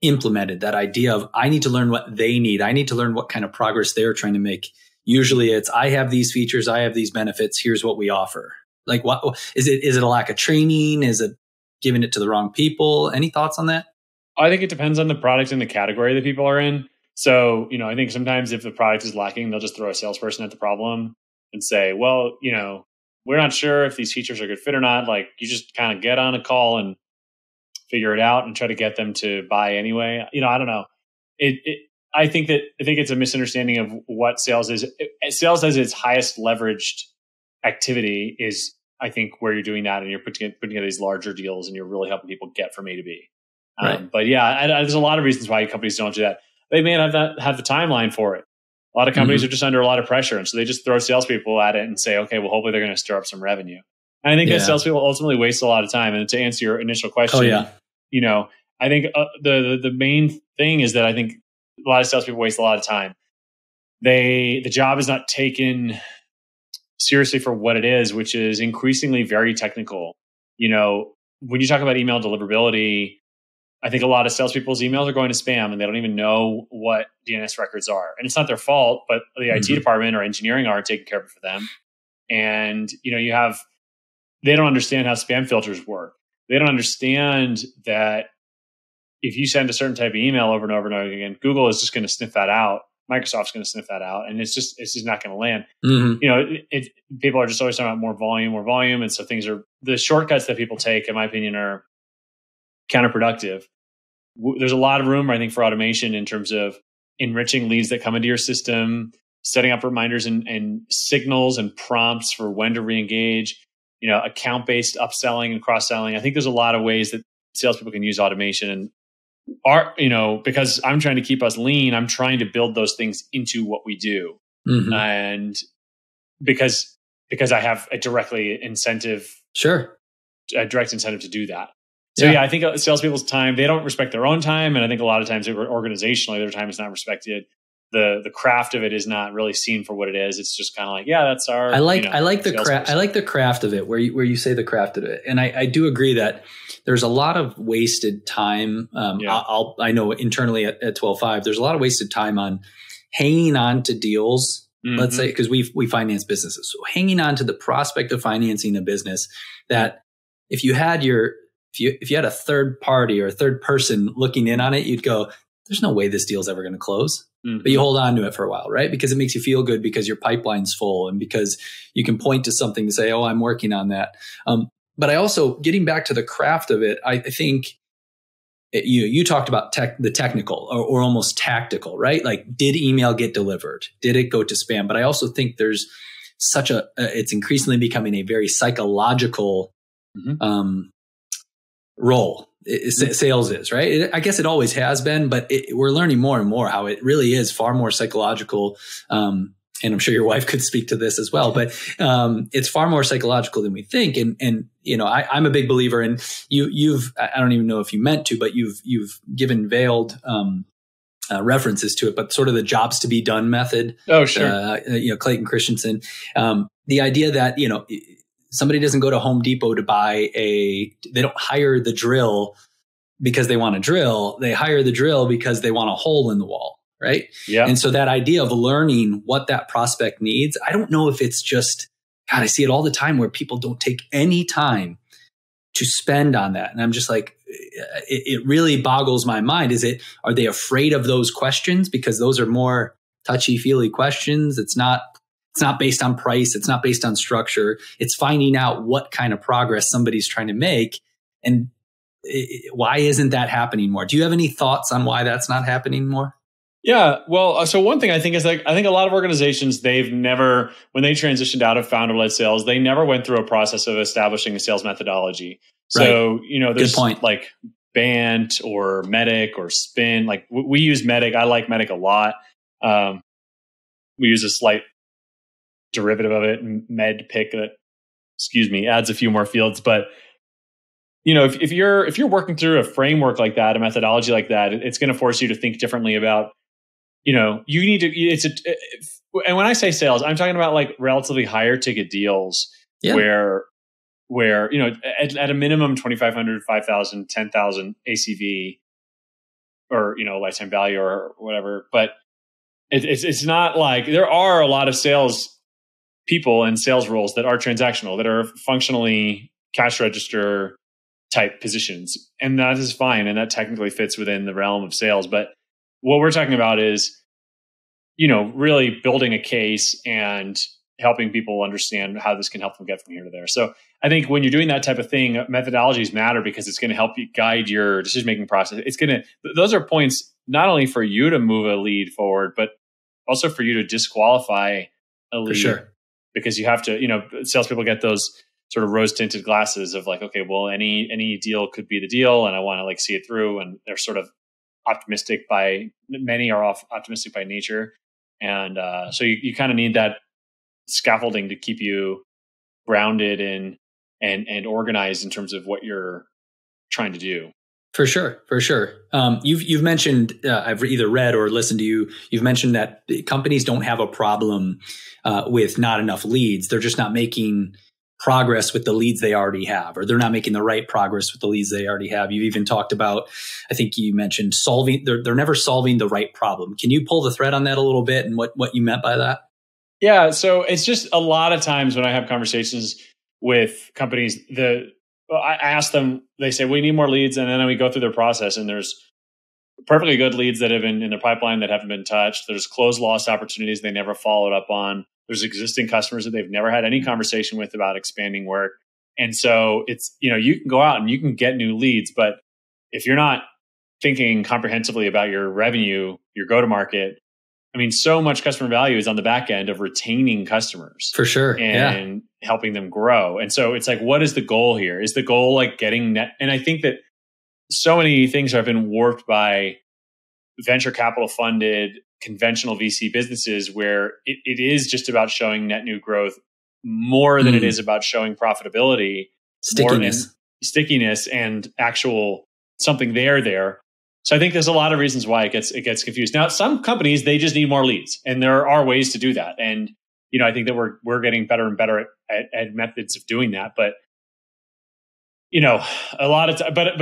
implemented, that idea of, I need to learn what they need. I need to learn what kind of progress they're trying to make. Usually it's, I have these features, I have these benefits, here's what we offer. Like, what is it? Is it a lack of training? Is it giving it to the wrong people? Any thoughts on that? I think it depends on the product and the category that people are in. So, I think sometimes if the product is lacking, they'll just throw a salesperson at the problem and say, well, we're not sure if these features are a good fit or not. Like, you just kind of get on a call and figure it out and try to get them to buy anyway. I don't know. I think it's a misunderstanding of what sales is. Sales as its highest leveraged activity is, I think, where you're doing that and you're putting together these larger deals and you're really helping people get from A to B. Right. But yeah, there's a lot of reasons why companies don't do that. They may not have the timeline for it. A lot of companies are just under a lot of pressure. And so they just throw salespeople at it and say, okay, well, hopefully they're going to stir up some revenue. And I think that salespeople ultimately waste a lot of time. And to answer your initial question, I think the main thing is that I think a lot of salespeople waste a lot of time. The job is not taken seriously for what it is, which is increasingly very technical. When you talk about email deliverability, I think a lot of salespeople's emails are going to spam and they don't even know what DNS records are. And it's not their fault, but the IT department or engineering are taking care of it for them. And, they don't understand how spam filters work. They don't understand that if you send a certain type of email over and over and over again, Google is just going to sniff that out. Microsoft's going to sniff that out, and it's just not going to land. People are just always talking about more volume. And so the shortcuts that people take, in my opinion, are counterproductive. There's a lot of room, I think, for automation in terms of enriching leads that come into your system, setting up reminders and signals and prompts for when to reengage, account-based upselling and cross-selling. I think there's a lot of ways that salespeople can use automation, and because I'm trying to keep us lean, I'm trying to build those things into what we do. And because I have a direct incentive to do that. So I think salespeople's time, they don't respect their own time. And I think a lot of times organizationally, their time is not respected. The craft of it is not really seen for what it is. It's just kind of like, that's our. I like the craft of it, where you say the craft of it, and I do agree that there's a lot of wasted time. I know internally at 12.5, there's a lot of wasted time on hanging on to deals let's say, because we finance businesses. So hanging on to the prospect of financing a business, that if you had a third party or a third person looking in on it, you'd go, there's no way this deal's ever going to close. But you hold on to it for a while, right? Because it makes you feel good, because your pipeline's full, and because you can point to something to say, oh, I'm working on that. But I also, getting back to the craft of it, I think you talked about the technical or almost tactical, right? Like, did email get delivered? Did it go to spam? But I also think there's it's increasingly becoming a very psychological role. Sales is, right? I guess it always has been, but we're learning more and more how it really is far more psychological. And I'm sure your wife could speak to this as well, but it's far more psychological than we think. And I'm a big believer in I don't even know if you meant to, but you've given veiled references to it, but sort of the jobs to be done method. Oh, sure. Clayton Christensen, the idea that, somebody doesn't go to Home Depot to they don't hire the drill because they want to drill. They hire the drill because they want a hole in the wall, right? Yeah. And so that idea of learning what that prospect needs, I don't know if it's just, God, I see it all the time where people don't take any time to spend on that. And I'm just like, it really boggles my mind. Are they afraid of those questions? Because those are more touchy-feely questions. It's not based on price. It's not based on structure. It's finding out what kind of progress somebody's trying to make. And why isn't that happening more? Do you have any thoughts on why that's not happening more? Yeah. Well, so one thing I think is, I think a lot of organizations, when they transitioned out of founder-led sales, they never went through a process of establishing a sales methodology. So, right. There's Good point. Like BANT or MEDDIC or SPIN. Like we use MEDDIC. I like MEDDIC a lot. We use a slight derivative of it, MEDDPIC, that adds a few more fields. But if you're working through a framework like that, a methodology like that, it's going to force you to think differently about, you need to. And when I say sales, I'm talking about like relatively higher ticket deals, where at a minimum 2,500, 5,000, 10,000 ACV, or lifetime value or whatever. But it's not like, there are a lot of sales people and sales roles that are transactional, that are functionally cash register type positions. And that is fine. And that technically fits within the realm of sales. But what we're talking about is, really building a case and helping people understand how this can help them get from here to there. So I think when you're doing that type of thing, methodologies matter, because it's going to help you guide your decision-making process. Those are points not only for you to move a lead forward, but also for you to disqualify a lead. For sure. Because you have to, salespeople get those sort of rose tinted glasses of like, okay, well, any deal could be the deal, and I want to like see it through. And they're sort of optimistic many are optimistic by nature. And so you kind of need that scaffolding to keep you grounded and organized in terms of what you're trying to do. For sure. You've mentioned, I've either read or listened to you. You've mentioned that companies don't have a problem with not enough leads. They're just not making progress with the leads they already have, or they're not making the right progress with the leads they already have. You've even talked about, I think you mentioned they're never solving the right problem. Can you pull the thread on that a little bit and what you meant by that? Yeah. So it's just a lot of times when I have conversations with companies, I ask them, they say, we need more leads. And then we go through their process, and there's perfectly good leads that have been in their pipeline that haven't been touched. There's closed lost opportunities they never followed up on. There's existing customers that they've never had any conversation with about expanding work. And so it's, you can go out and you can get new leads, but if you're not thinking comprehensively about your revenue, your go-to-market, so much customer value is on the back end of retaining customers. For sure. And helping them grow. And so it's like, what is the goal here? Is the goal like getting net? And I think that so many things have been warped by venture capital funded conventional VC businesses, where it is just about showing net new growth more than it is about showing profitability, stickiness and actual something there. So I think there's a lot of reasons why it gets confused. Now, some companies, they just need more leads, and there are ways to do that. And I think that we're getting better and better at methods of doing that. But a lot of but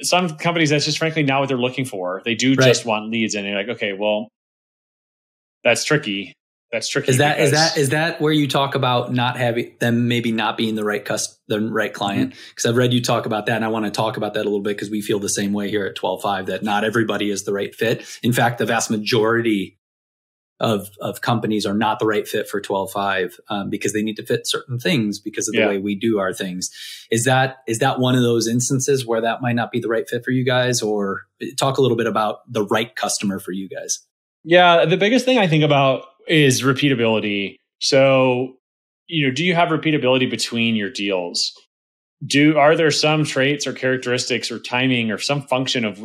some companies, that's just frankly not what they're looking for. They do just want leads, and you're like, okay, well, that's tricky. that's tricky. Is that where you talk about not having them maybe not being the right client? Because I've read you talk about that, and I want to talk about that a little bit because we feel the same way here at 12.5 that not everybody is the right fit. In fact, the vast majority of companies are not the right fit for 12.5 because they need to fit certain things because of the way we do our things. Is that one of those instances where that might not be the right fit for you guys? Or talk a little bit about the right customer for you guys. Yeah, the biggest thing I think about is repeatability. So, do you have repeatability between your deals? Are there some traits or characteristics or timing or some function of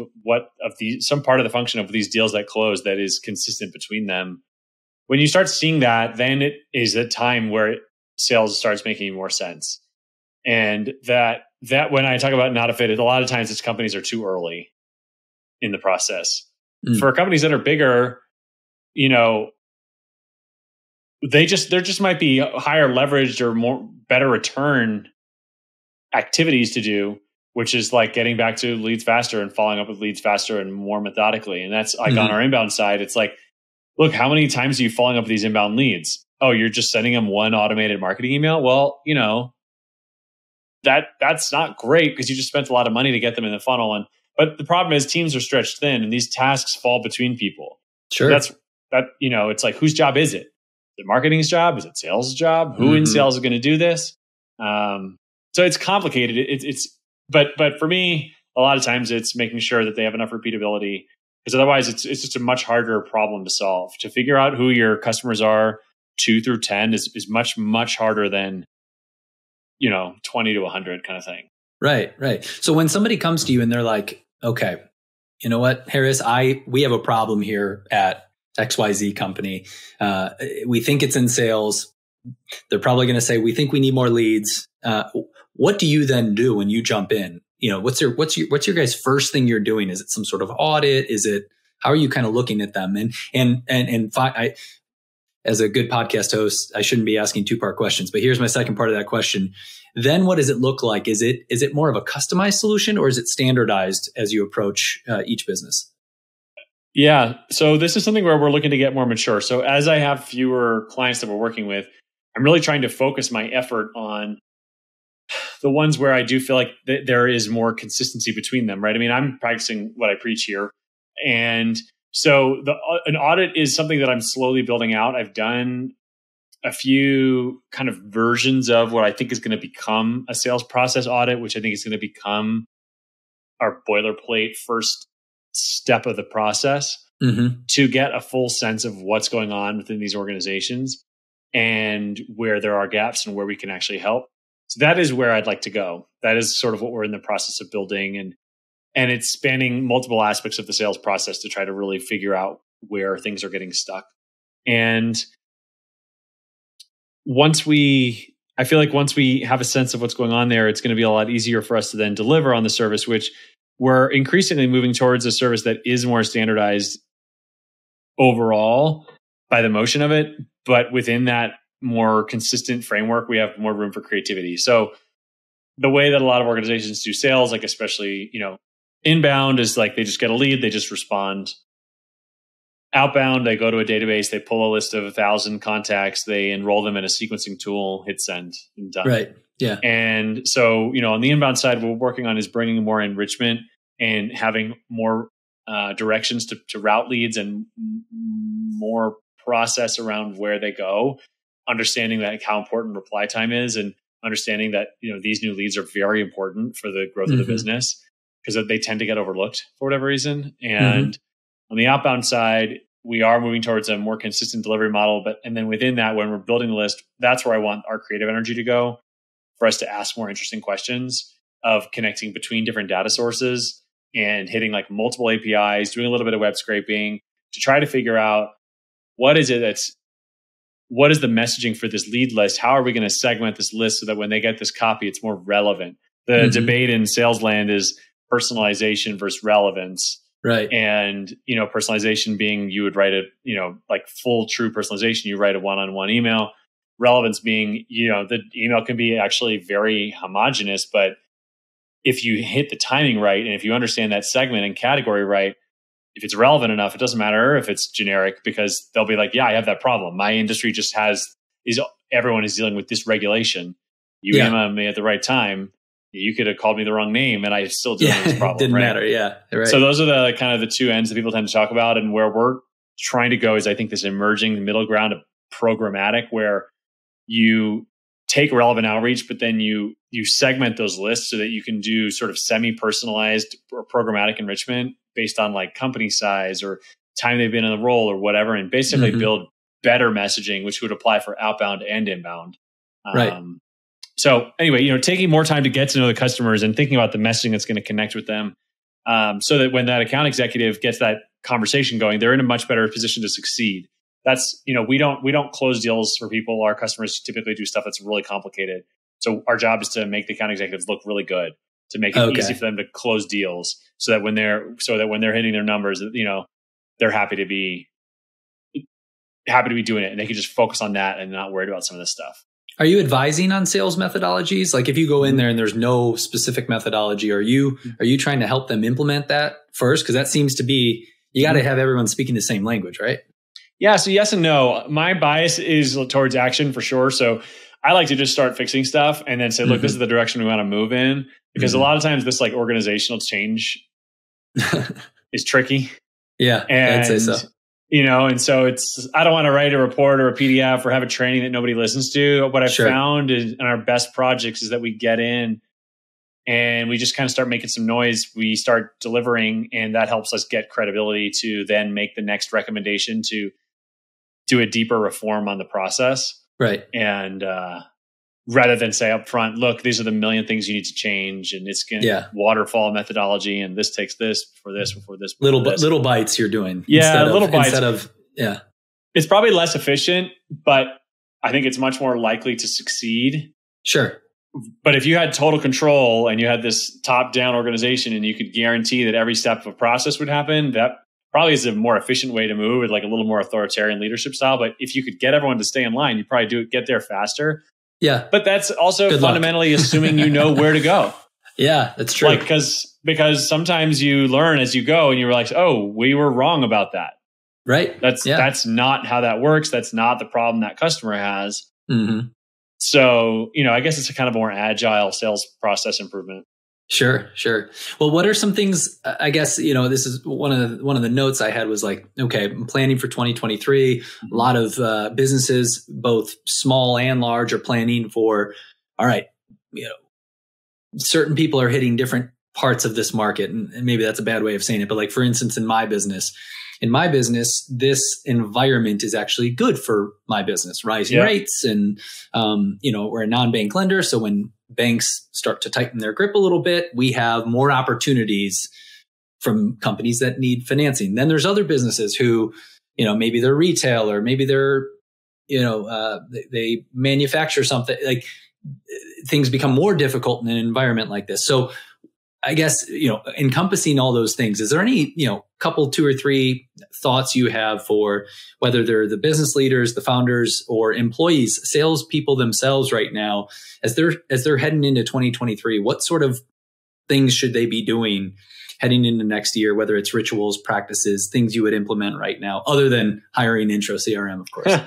some part of the function of these deals that close that is consistent between them? When you start seeing that, then it is a time where sales starts making more sense. And that when I talk about not a fit, a lot of times it's companies are too early in the process. For companies that are bigger, there just might be higher leveraged or better return activities to do, which is like getting back to leads faster and following up with leads faster and more methodically. And that's like on our inbound side, it's like, look, how many times are you following up with these inbound leads? Oh, you're just sending them one automated marketing email? Well, that's not great because you just spent a lot of money to get them in the funnel. But the problem is teams are stretched thin and these tasks fall between people. Sure. It's like, whose job is it? Is it marketing's job? Is it sales' job? Who in sales is going to do this? So it's complicated. But for me, a lot of times it's making sure that they have enough repeatability because otherwise it's just a much harder problem to solve. To figure out who your customers are 2 through 10 is much, much harder than, 20 to 100 kind of thing. Right. So when somebody comes to you and they're like, okay, you know what, Harris, we have a problem here at XYZ company. We think it's in sales. They're probably going to say, we think we need more leads. What do you then do when you jump in? What's your guys' first thing you're doing? Is it some sort of audit? How are you kind of looking at them? As a good podcast host, I shouldn't be asking 2-part questions, but here's my second part of that question. Then what does it look like? Is it more of a customized solution or is it standardized as you approach each business? Yeah. So this is something where we're looking to get more mature. So as I have fewer clients that we're working with, I'm really trying to focus my effort on the ones where I do feel like there is more consistency between them, right? I mean, I'm practicing what I preach here. And so an audit is something that I'm slowly building out. I've done a few kind of versions of what I think is going to become a sales process audit, which I think is going to become our boilerplate first step of the process to get a full sense of what's going on within these organizations and where there are gaps and where we can actually help. So that is where I'd like to go. That is sort of what we're in the process of building. And it's spanning multiple aspects of the sales process to try to really figure out where things are getting stuck. And I feel like once we have a sense of what's going on there, it's going to be a lot easier for us to then deliver on the service, which we're increasingly moving towards a service that is more standardized overall by the motion of it. But within that more consistent framework, we have more room for creativity. So the way that a lot of organizations do sales, like especially, inbound is like they just get a lead, they just respond. Outbound, they go to a database, they pull a list of 1,000 contacts, they enroll them in a sequencing tool, hit send, and done. Right. Yeah. And so, on the inbound side, what we're working on is bringing more enrichment and having more directions to route leads and more process around where they go, understanding that how important reply time is and understanding that, these new leads are very important for the growth of the business because they tend to get overlooked for whatever reason. And on the outbound side, we are moving towards a more consistent delivery model. And then within that, when we're building the list, that's where I want our creative energy to go for us to ask more interesting questions of connecting between different data sources and hitting like multiple APIs, doing a little bit of web scraping to try to figure out what is the messaging for this lead list? How are we going to segment this list so that when they get this copy, it's more relevant? The debate in sales land is personalization versus relevance. Right. And, personalization being you would write like full true personalization, you write a one-on-one email. Relevance being, the email can be actually very homogenous, but if you hit the timing right and if you understand that segment and category right, if it's relevant enough, it doesn't matter if it's generic, because they'll be like, yeah, I have that problem. My industry just everyone is dealing with this regulation. You emailed me at the right time. You could have called me the wrong name and I still dealing with this problem. It didn't right? matter. Yeah. Right. So those are the kind of the two ends that people tend to talk about. And where we're trying to go is, I think, this emerging middle ground of programmatic, where you take relevant outreach, but then you segment those lists so that you can do sort of semi-personalized or programmatic enrichment based on like company size or time they've been in the role or whatever, and basically build better messaging, which would apply for outbound and inbound. Right. So anyway, taking more time to get to know the customers and thinking about the messaging that's going to connect with them, so that when that account executive gets that conversation going, they're in a much better position to succeed. That's, we don't close deals for people. Our customers typically do stuff that's really complicated. So our job is to make the account executives look really good, to make it easy for them to close deals, so that when they're hitting their numbers, they're happy to be doing it, and they can just focus on that and not worried about some of this stuff. Are you advising on sales methodologies? Like if you go in there and there's no specific methodology, are you trying to help them implement that first? Because that seems to be, you got to have everyone speaking the same language, right? Yeah. So yes and no. My bias is towards action for sure. So I like to just start fixing stuff and then say, look, this is the direction we want to move in. Because a lot of times this like organizational change is tricky. Yeah, and, I'd say so. And so I don't want to write a report or a PDF or have a training that nobody listens to. What I've found in our best projects is that we get in and we just kind of start making some noise. We start delivering, and that helps us get credibility to then make the next recommendation to do a deeper reform on the process. Right. And rather than say up front, look, these are the million things you need to change, and it's going to waterfall methodology, and this takes this before this, before this. Before little bites you're doing. Yeah, little bites. Instead of, It's probably less efficient, but I think it's much more likely to succeed. Sure. But if you had total control and you had this top-down organization and you could guarantee that every step of a process would happen, that probably is a more efficient way to move, with like a little more authoritarian leadership style. But if you could get everyone to stay in line, you'd probably get there faster. Yeah. But that's also fundamentally assuming you know where to go. Yeah, that's true. Like, because sometimes you learn as you go and you realize, oh, we were wrong about that. Right. That's not how that works. That's not the problem that customer has. Mm-hmm. So, I guess it's a kind of more agile sales process improvement. Sure. Well, what are some things, I guess, this is one of the notes I had was like, okay, I'm planning for 2023. A lot of businesses, both small and large, are planning for, all right, certain people are hitting different parts of this market. And maybe that's a bad way of saying it. But like, for instance, in my business, this environment is actually good for my business. Rising rates, and we're a non-bank lender, so when banks start to tighten their grip a little bit, we have more opportunities from companies that need financing. Then there's other businesses who, maybe they're retail, or maybe they're, they manufacture something. Like things become more difficult in an environment like this. So I guess, encompassing all those things, is there any, couple, 2 or 3 thoughts you have for whether they're the business leaders, the founders, or employees, salespeople themselves right now, as they're heading into 2023, what sort of things should they be doing heading into next year, whether it's rituals, practices, things you would implement right now, other than hiring IntroCRM, of course?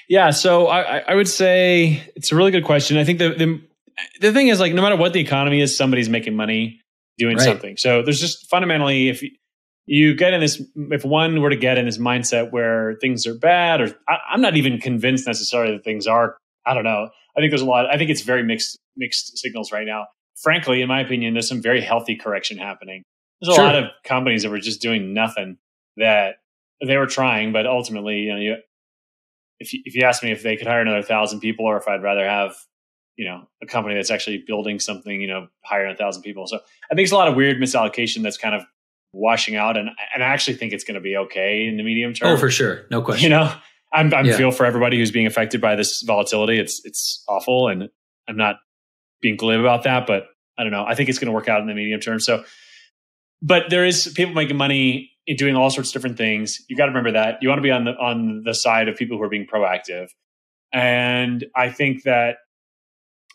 Yeah. So I would say it's a really good question. I think the thing is, like, no matter what the economy is, somebody's making money doing something. So there's just fundamentally, if you get in this, if one were to get in this mindset where things are bad, or I'm not even convinced necessarily that things are, I don't know. I think I think it's very mixed signals right now. Frankly, in my opinion, there's some very healthy correction happening. There's a lot of companies that were just doing nothing, that they were trying, but ultimately, if you ask me if they could hire another 1,000 people, or if I'd rather have a company that's actually building something, hire 1,000 people. So I think it's a lot of weird misallocation that's kind of washing out. And I actually think it's going to be okay in the medium term. Oh, for sure. No question. I'm feel for everybody who's being affected by this volatility. It's awful. And I'm not being glib about that, but I don't know. I think it's going to work out in the medium term. So, but there is people making money in doing all sorts of different things. You got to remember that you want to be on the side of people who are being proactive. And I think that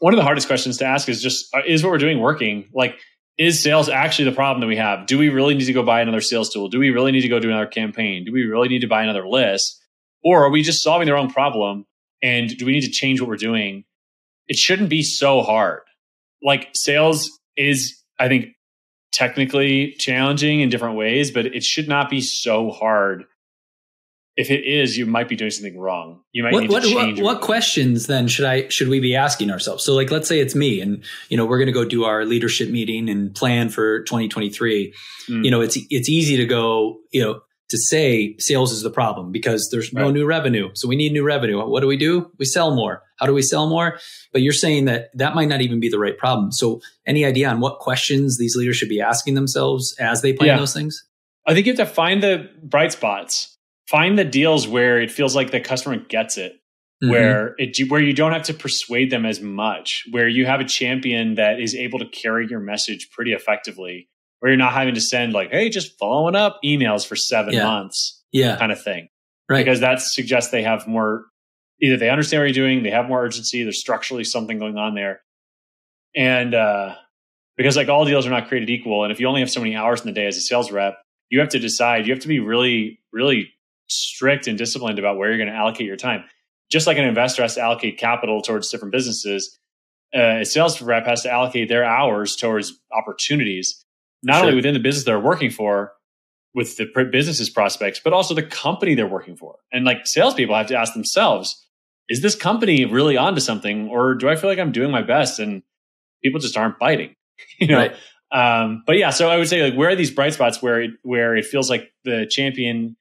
one of the hardest questions to ask is just, is what we're doing working? Like, is sales actually the problem that we have? Do we really need to go buy another sales tool? Do we really need to go do another campaign? Do we really need to buy another list? Or are we just solving the wrong problem? And do we need to change what we're doing? It shouldn't be so hard. Like sales is, I think, technically challenging in different ways, but it should not be so hard. If it is, you might be doing something wrong. You might need to change. What questions then should we be asking ourselves? So like, let's say it's me and, we're going to go do our leadership meeting and plan for 2023. It's easy to go, to say sales is the problem because there's no new revenue. So we need new revenue. What do? We sell more. How do we sell more? But you're saying that might not even be the right problem. So any idea on what questions these leaders should be asking themselves as they plan those things? I think you have to find the bright spots. Find the deals where it feels like the customer gets it, where you don't have to persuade them as much, where you have a champion that is able to carry your message pretty effectively, where you're not having to send like, hey, just following up emails for 7 months kind of thing. Right. Because that suggests they have more, either they understand what you're doing, they have more urgency, there's structurally something going on there. And because like all deals are not created equal. And if you only have so many hours in the day as a sales rep, you have to decide, you have to be really, really strict and disciplined about where you're going to allocate your time. Just like an investor has to allocate capital towards different businesses, a sales rep has to allocate their hours towards opportunities, not only within the business they're working for with the business's prospects, but also the company they're working for. And like salespeople have to ask themselves, is this company really onto something, or do I feel like I'm doing my best and people just aren't biting? Right. But yeah, so I would say like, where are these bright spots where it feels like the champion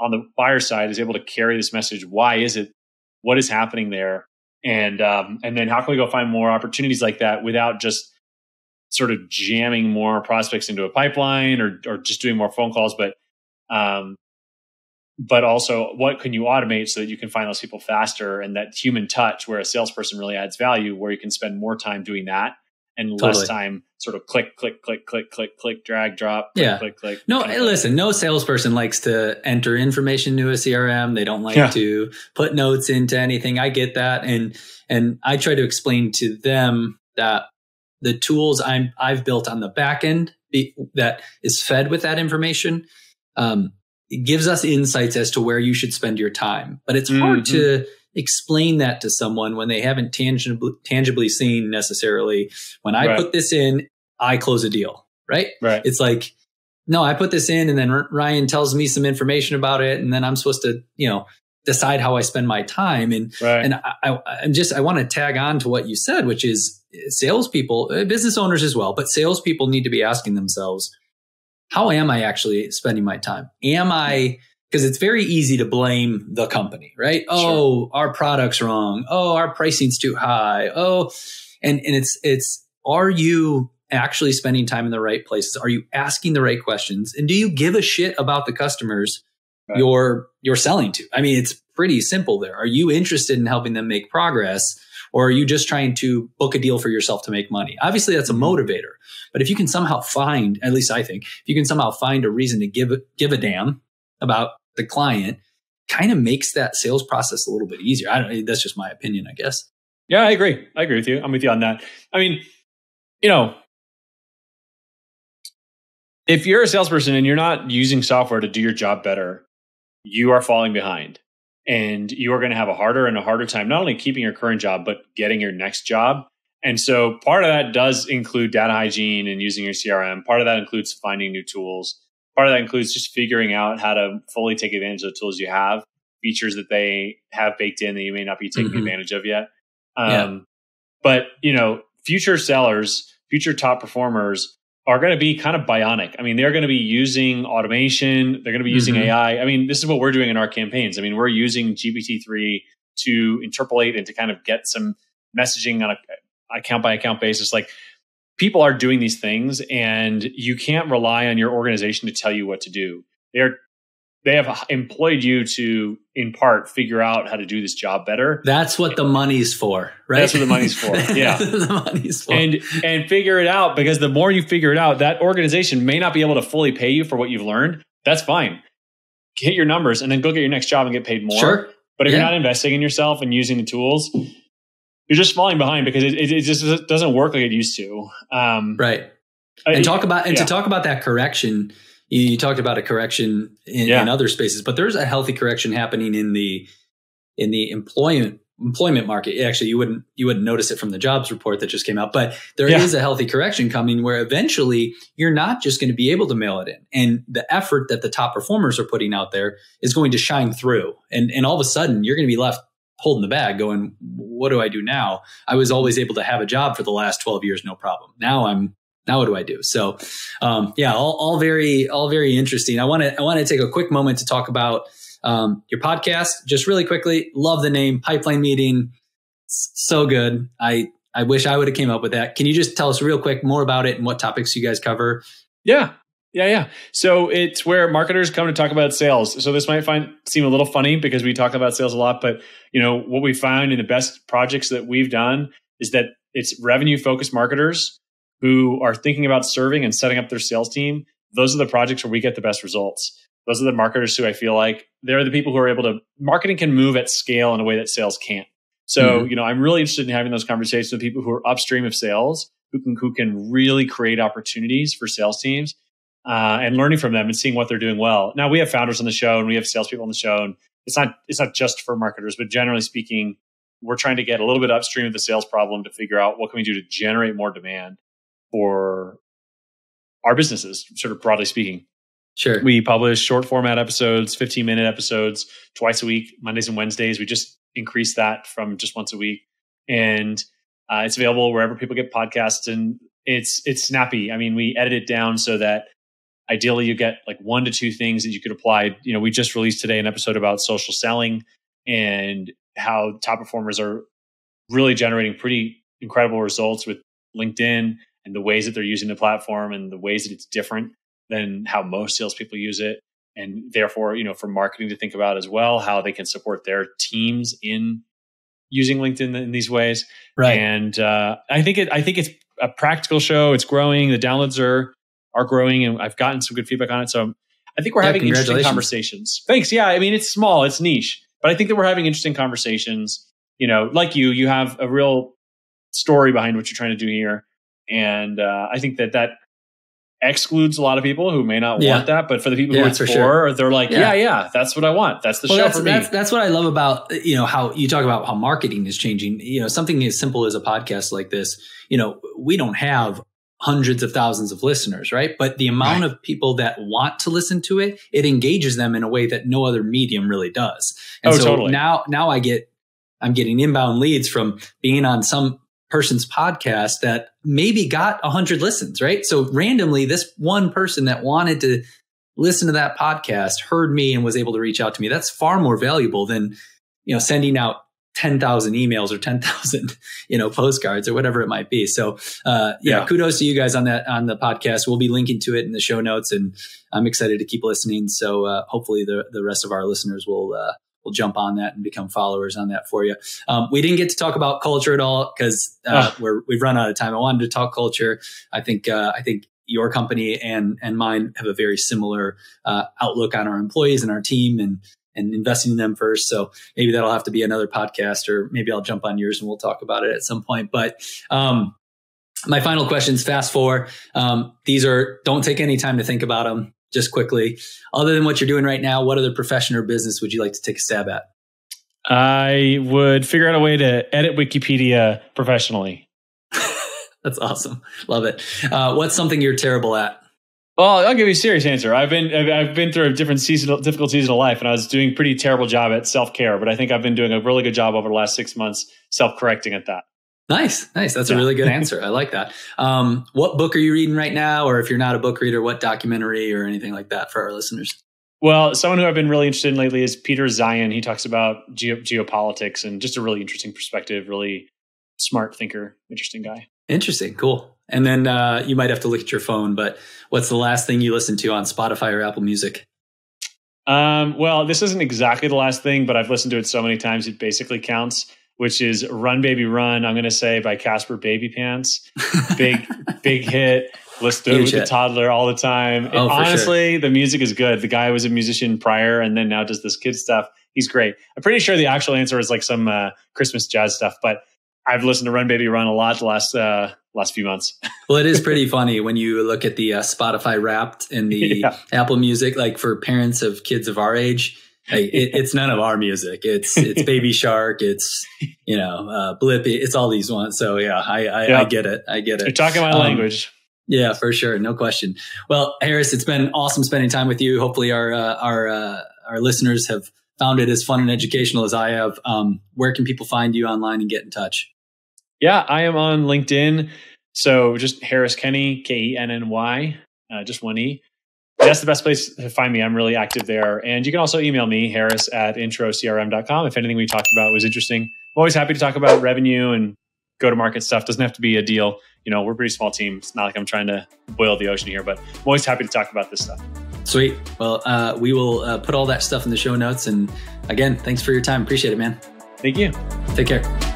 on the buyer side is able to carry this message? Why is it? What is happening there? And then how can we go find more opportunities like that without just sort of jamming more prospects into a pipeline or just doing more phone calls, but also what can you automate so that you can find those people faster, and that human touch where a salesperson really adds value, where you can spend more time doing that and less time sort of click, drag, drop, click. No, listen, no salesperson likes to enter information into a CRM. They don't like to put notes into anything. I get that. And I try to explain to them that the tools I've built on the back end that is fed with that information, it gives us insights as to where you should spend your time. But it's hard to explain that to someone when they haven't tangibly seen necessarily. When I put this in, I close a deal, right? It's like, no, I put this in and then Ryan tells me some information about it. And then I'm supposed to, decide how I spend my time. And I want to tag on to what you said, which is salespeople, business owners as well, but salespeople need to be asking themselves, how am I actually spending my time? Because it's very easy to blame the company, right? Oh, our product's wrong. Oh, our pricing's too high. Oh, and it's, are you actually spending time in the right places? Are you asking the right questions? And do you give a shit about the customers you're selling to? I mean, it's pretty simple there. Are you interested in helping them make progress, or are you just trying to book a deal for yourself to make money? Obviously, that's a motivator. But if you can somehow find, at least I think, if you can somehow find a reason to give a damn about the client, kind of makes that sales process a little bit easier. That's just my opinion, I guess. Yeah, I agree. I agree with you. I'm with you on that. I mean, if you're a salesperson and you're not using software to do your job better, you are falling behind, and you are going to have a harder and a harder time, not only keeping your current job, but getting your next job. And so part of that does include data hygiene and using your CRM. Part of that includes finding new tools. Part of that includes just figuring out how to fully take advantage of the tools you have, features that they have baked in that you may not be taking advantage of yet. But, future sellers, future top performers are going to be kind of bionic. I mean, they're going to be using automation. They're going to be using AI. I mean, this is what we're doing in our campaigns. I mean, we're using GPT-3 to interpolate and to kind of get some messaging on a account by account basis. Like, people are doing these things, and you can't rely on your organization to tell you what to do. They have employed you to, in part, figure out how to do this job better. That's what the money's for, right? That's what the money's for. Yeah. The money's for. And figure it out, because the more you figure it out, that organization may not be able to fully pay you for what you've learned. That's fine. Hit your numbers and then go get your next job and get paid more. Sure. But if you're not investing in yourself and using the tools, you're just falling behind, because it just doesn't work like it used to. Right. And to talk about that correction, you talked about a correction in other spaces, but there's a healthy correction happening in the employment market. Actually, you wouldn't notice it from the jobs report that just came out, but there is a healthy correction coming where eventually you're not just going to be able to mail it in, and the effort that the top performers are putting out there is going to shine through, and all of a sudden you're going to be left holding the bag going, what do I do now? I was always able to have a job for the last 12 years, no problem. Now what do I do? So, all very interesting. I want to take a quick moment to talk about your podcast. Just really quickly, love the name Pipeline Meeting. So good. I wish I would have came up with that. Can you just tell us real quick more about it and what topics you guys cover? Yeah. So it's where marketers come to talk about sales. So this might seem a little funny because we talk about sales a lot, but what we found in the best projects that we've done is that it's revenue focused marketers who are thinking about serving and setting up their sales team. Those are the projects where we get the best results. Those are the marketers who I feel like they're the people who are able to, marketing can move at scale in a way that sales can't. So, I'm really interested in having those conversations with people who are upstream of sales, who can really create opportunities for sales teams, and learning from them and seeing what they're doing well. Now we have founders on the show and we have salespeople on the show, and it's not just for marketers, but generally speaking, we're trying to get a little bit upstream of the sales problem to figure out what can we do to generate more demand for our businesses, sort of broadly speaking. Sure. We publish short format episodes, 15-minute episodes twice a week, Mondays and Wednesdays. We just increased that from just once a week. And it's available wherever people get podcasts, and it's snappy. I mean, we edit it down so that ideally you get like 1 to 2 things that you could apply. We just released today an episode about social selling and how top performers are really generating pretty incredible results with LinkedIn and the ways that they're using the platform and the ways that it's different than how most salespeople use it. And therefore, for marketing to think about as well, how they can support their teams in using LinkedIn in these ways. Right. And I think it's a practical show. It's growing. The downloads are growing, and I've gotten some good feedback on it. So I think we're having interesting conversations. Thanks. Yeah. I mean, it's small, it's niche, but I think that we're having interesting conversations. Like you have a real story behind what you're trying to do here. And I think that excludes a lot of people who may not want that, but for the people who it's for, they're like, that's what I want. That's the show for me. That's what I love about, how you talk about how marketing is changing. Something as simple as a podcast like this, we don't have hundreds of thousands of listeners, right? But the amount of people that want to listen to it, it engages them in a way that no other medium really does. And so totally. Now I'm getting inbound leads from being on some person's podcast that maybe got 100 listens, right? So randomly, this one person that wanted to listen to that podcast heard me and was able to reach out to me. That's far more valuable than, sending out 10,000 emails or 10,000, postcards or whatever it might be. So, kudos to you guys on the podcast. We'll be linking to it in the show notes, and I'm excited to keep listening. So, hopefully the rest of our listeners will jump on that and become followers on that for you. We didn't get to talk about culture at all because we've run out of time. I wanted to talk culture. I think your company and mine have a very similar outlook on our employees and our team and investing in them first. So maybe that'll have to be another podcast, or maybe I'll jump on yours and we'll talk about it at some point. But my final questions, fast forward. These don't take any time to think about them. Just quickly, other than what you're doing right now, what other profession or business would you like to take a stab at? I would figure out a way to edit Wikipedia professionally. That's awesome. Love it. What's something you're terrible at? Well, I'll give you a serious answer. I've been through a difficult season of life, and I was doing a pretty terrible job at self-care, but I think I've been doing a really good job over the last 6 months self-correcting at that. Nice. That's a really good answer. I like that. What book are you reading right now? Or if you're not a book reader, what documentary or anything like that for our listeners? Well, someone who I've been really interested in lately is Peter Zion. He talks about geopolitics and just a really interesting perspective, really smart thinker, interesting guy. Interesting. Cool. And then you might have to look at your phone, but what's the last thing you listened to on Spotify or Apple Music? Well, this isn't exactly the last thing, but I've listened to it so many times it basically counts, which is Run Baby Run, I'm going to say, by Casper Baby Pants. Big hit. Listen to it with the toddler all the time. And honestly, the music is good. The guy was a musician prior and then now does this kid stuff. He's great. I'm pretty sure the actual answer is like some Christmas jazz stuff, but I've listened to Run Baby Run a lot the last few months. Well, it is pretty funny when you look at the Spotify Wrapped and the Apple Music, like for parents of kids of our age, it's none of our music. It's Baby Shark. It's, Blippi. It's all these ones. So yeah, I get it. I get it. You're talking my language. Yeah, for sure. No question. Well, Harris, it's been awesome spending time with you. Hopefully our listeners have found it as fun and educational as I have. Where can people find you online and get in touch? Yeah, I am on LinkedIn. So just Harris Kenny, Kenny, just one E. That's the best place to find me. I'm really active there. And you can also email me, harris@introcrm.com. If anything we talked about was interesting. I'm always happy to talk about revenue and go-to-market stuff. Doesn't have to be a deal. We're a pretty small team. It's not like I'm trying to boil the ocean here, but I'm always happy to talk about this stuff. Sweet. Well, we will put all that stuff in the show notes. And again, thanks for your time. Appreciate it, man. Thank you. Take care.